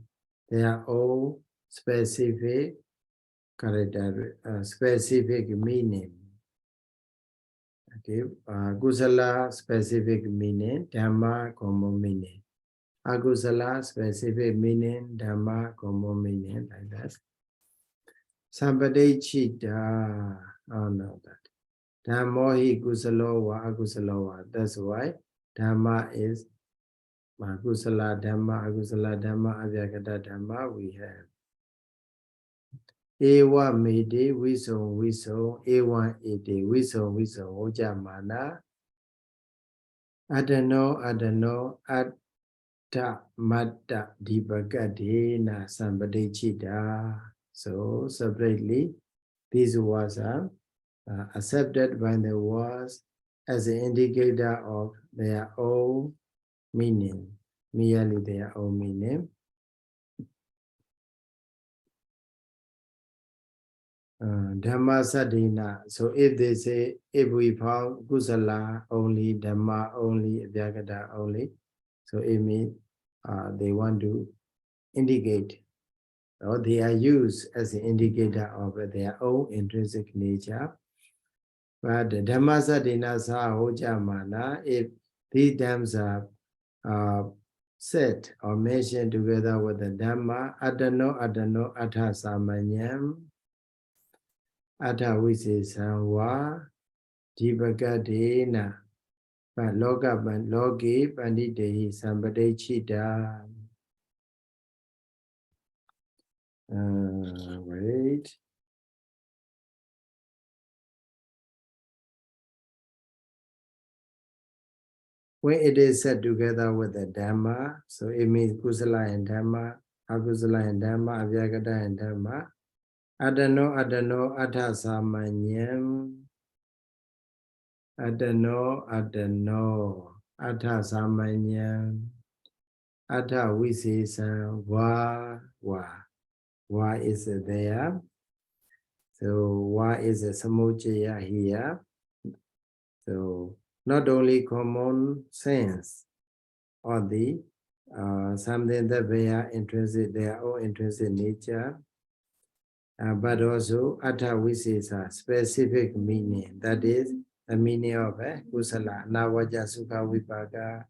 They are all specific character, specific meaning. Okay, Kusala specific meaning, Dhamma common meaning. Akusala specific meaning, Dhamma common meaning, like that. Somebody chita, oh no, that. Dhammo hi kusalo wa akusalo wa. That's why Dhamma is Kusala Dhamma, Akusala Dhamma, Abhyagata Dhamma we have. Ewa mede wiso, ewa ede wiso, oja mana. Adano, atta matta dibagade na somebody chida. So separately, these words are accepted by the words as an indicator of their own meaning, merely their own meaning. Dhammasaṅgaṇī-aṭṭhakathā. So if they say, if we found kusala only, Dhamma only, Abhidhamma only, so it means they want to indicate, or they are used as an indicator of their own intrinsic nature. But the Dhammasaṅgaṇī-aṭṭhakathā, if these terms are said or mentioned together with the Dhamma, Aṭṭano Aṭṭha Samanyam, Aṭṭha Viseṣaṁ Dīpagadena, but Loki Panditehi Sampadechita. Wait. When it is said together with the Dhamma, so it means Kusala and Dhamma, Akusala and Dhamma, Avyagata and Dhamma. Aṭṭano Aṭṭha Samanyam. Aṭṭano Aṭṭha Samanyam. Aṭṭha Viseṣaṁ Wa is there. So Wa is a samuccaya here. So not only common sense or the something that they are intrinsic, their own intrinsic nature, but also Aṭṭha Viseṣaṁ, specific meaning. That is the meaning of kusala, navaja sukha vipaka,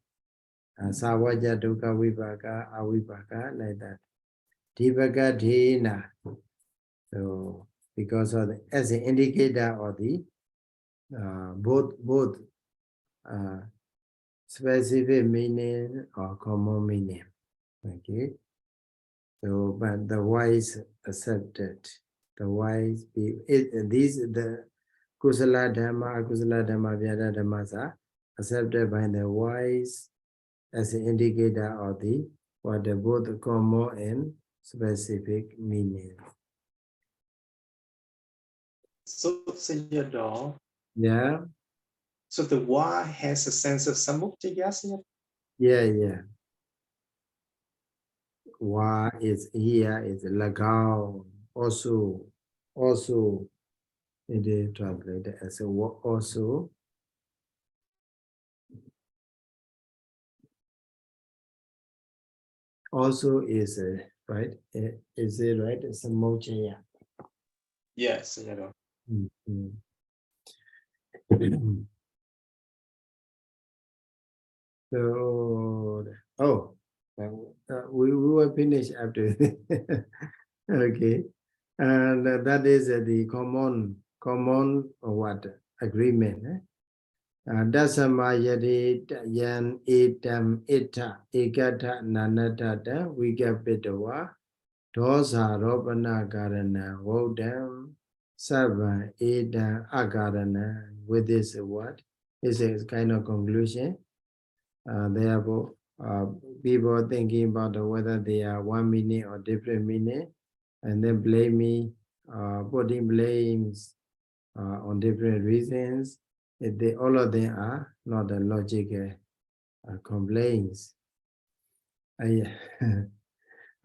savaja dukkha vipaka, avipaka, like that. Divagadena. So because of as an indicator of the both specific meaning or common meaning. Okay. So but the wise accepted. The wise people, these the Kusala Dhamma, Akusala Dhamma, Vyada Dhammas are accepted by the wise as an indicator of the what the both common and specific meaning. So Sayadaw, Yeah. so the Wa has a sense of samuccaya, Sayadaw? Yeah. Wa is here is lagao, also it is translated as a also. Also is right? Is it right? It's a mochaya. Yes, Sayadaw. So, we will finish after. Okay, and that is the common what agreement. Dasama yadi yan etam ita ekata nanatata vigapitawa dosa ropana karana vodam sarva etam akarana. With this word, is a kind of conclusion. Therefore, people thinking about whether they are one meaning or different meaning, and then blaming, putting blames on different reasons. All of them are not a logical complaints.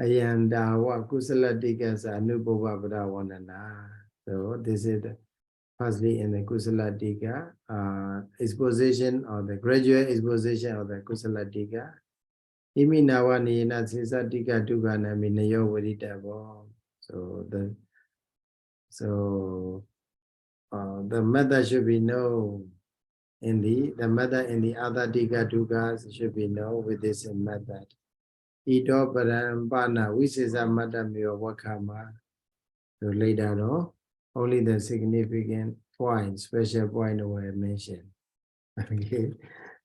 Ayandawa kusala tikasa anubhavapadavaṇṇanā. So this is firstly in the kusala tika exposition or the gradual exposition of the kusala tika. Imi nawa niyena sisa tika tukana minayo varitavo. So the method should be known in the method in the other tika tukas should be known with this method. Ito parampana visesa madamyo vakama. So later on, only the significant point, special point were mentioned. Okay,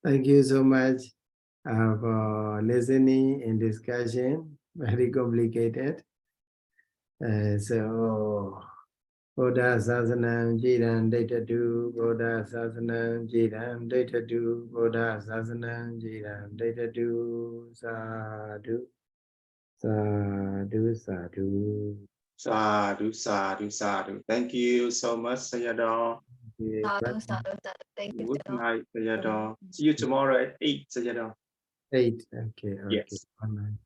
thank you so much for listening and discussion. Very complicated. So, Buddha Sasanam Jiran Datadu, Buddha Sasanam Jiran Datadu, Buddha Sasanam Jiran Datadu, Sadhu, Sadhu, Sadhu. Sadhu. Thank you so much, Sayadaw. Sadhu. Thank you. Good night, Sayadaw. See you tomorrow at 8, Sayadaw. 8, okay. Yes. Good night.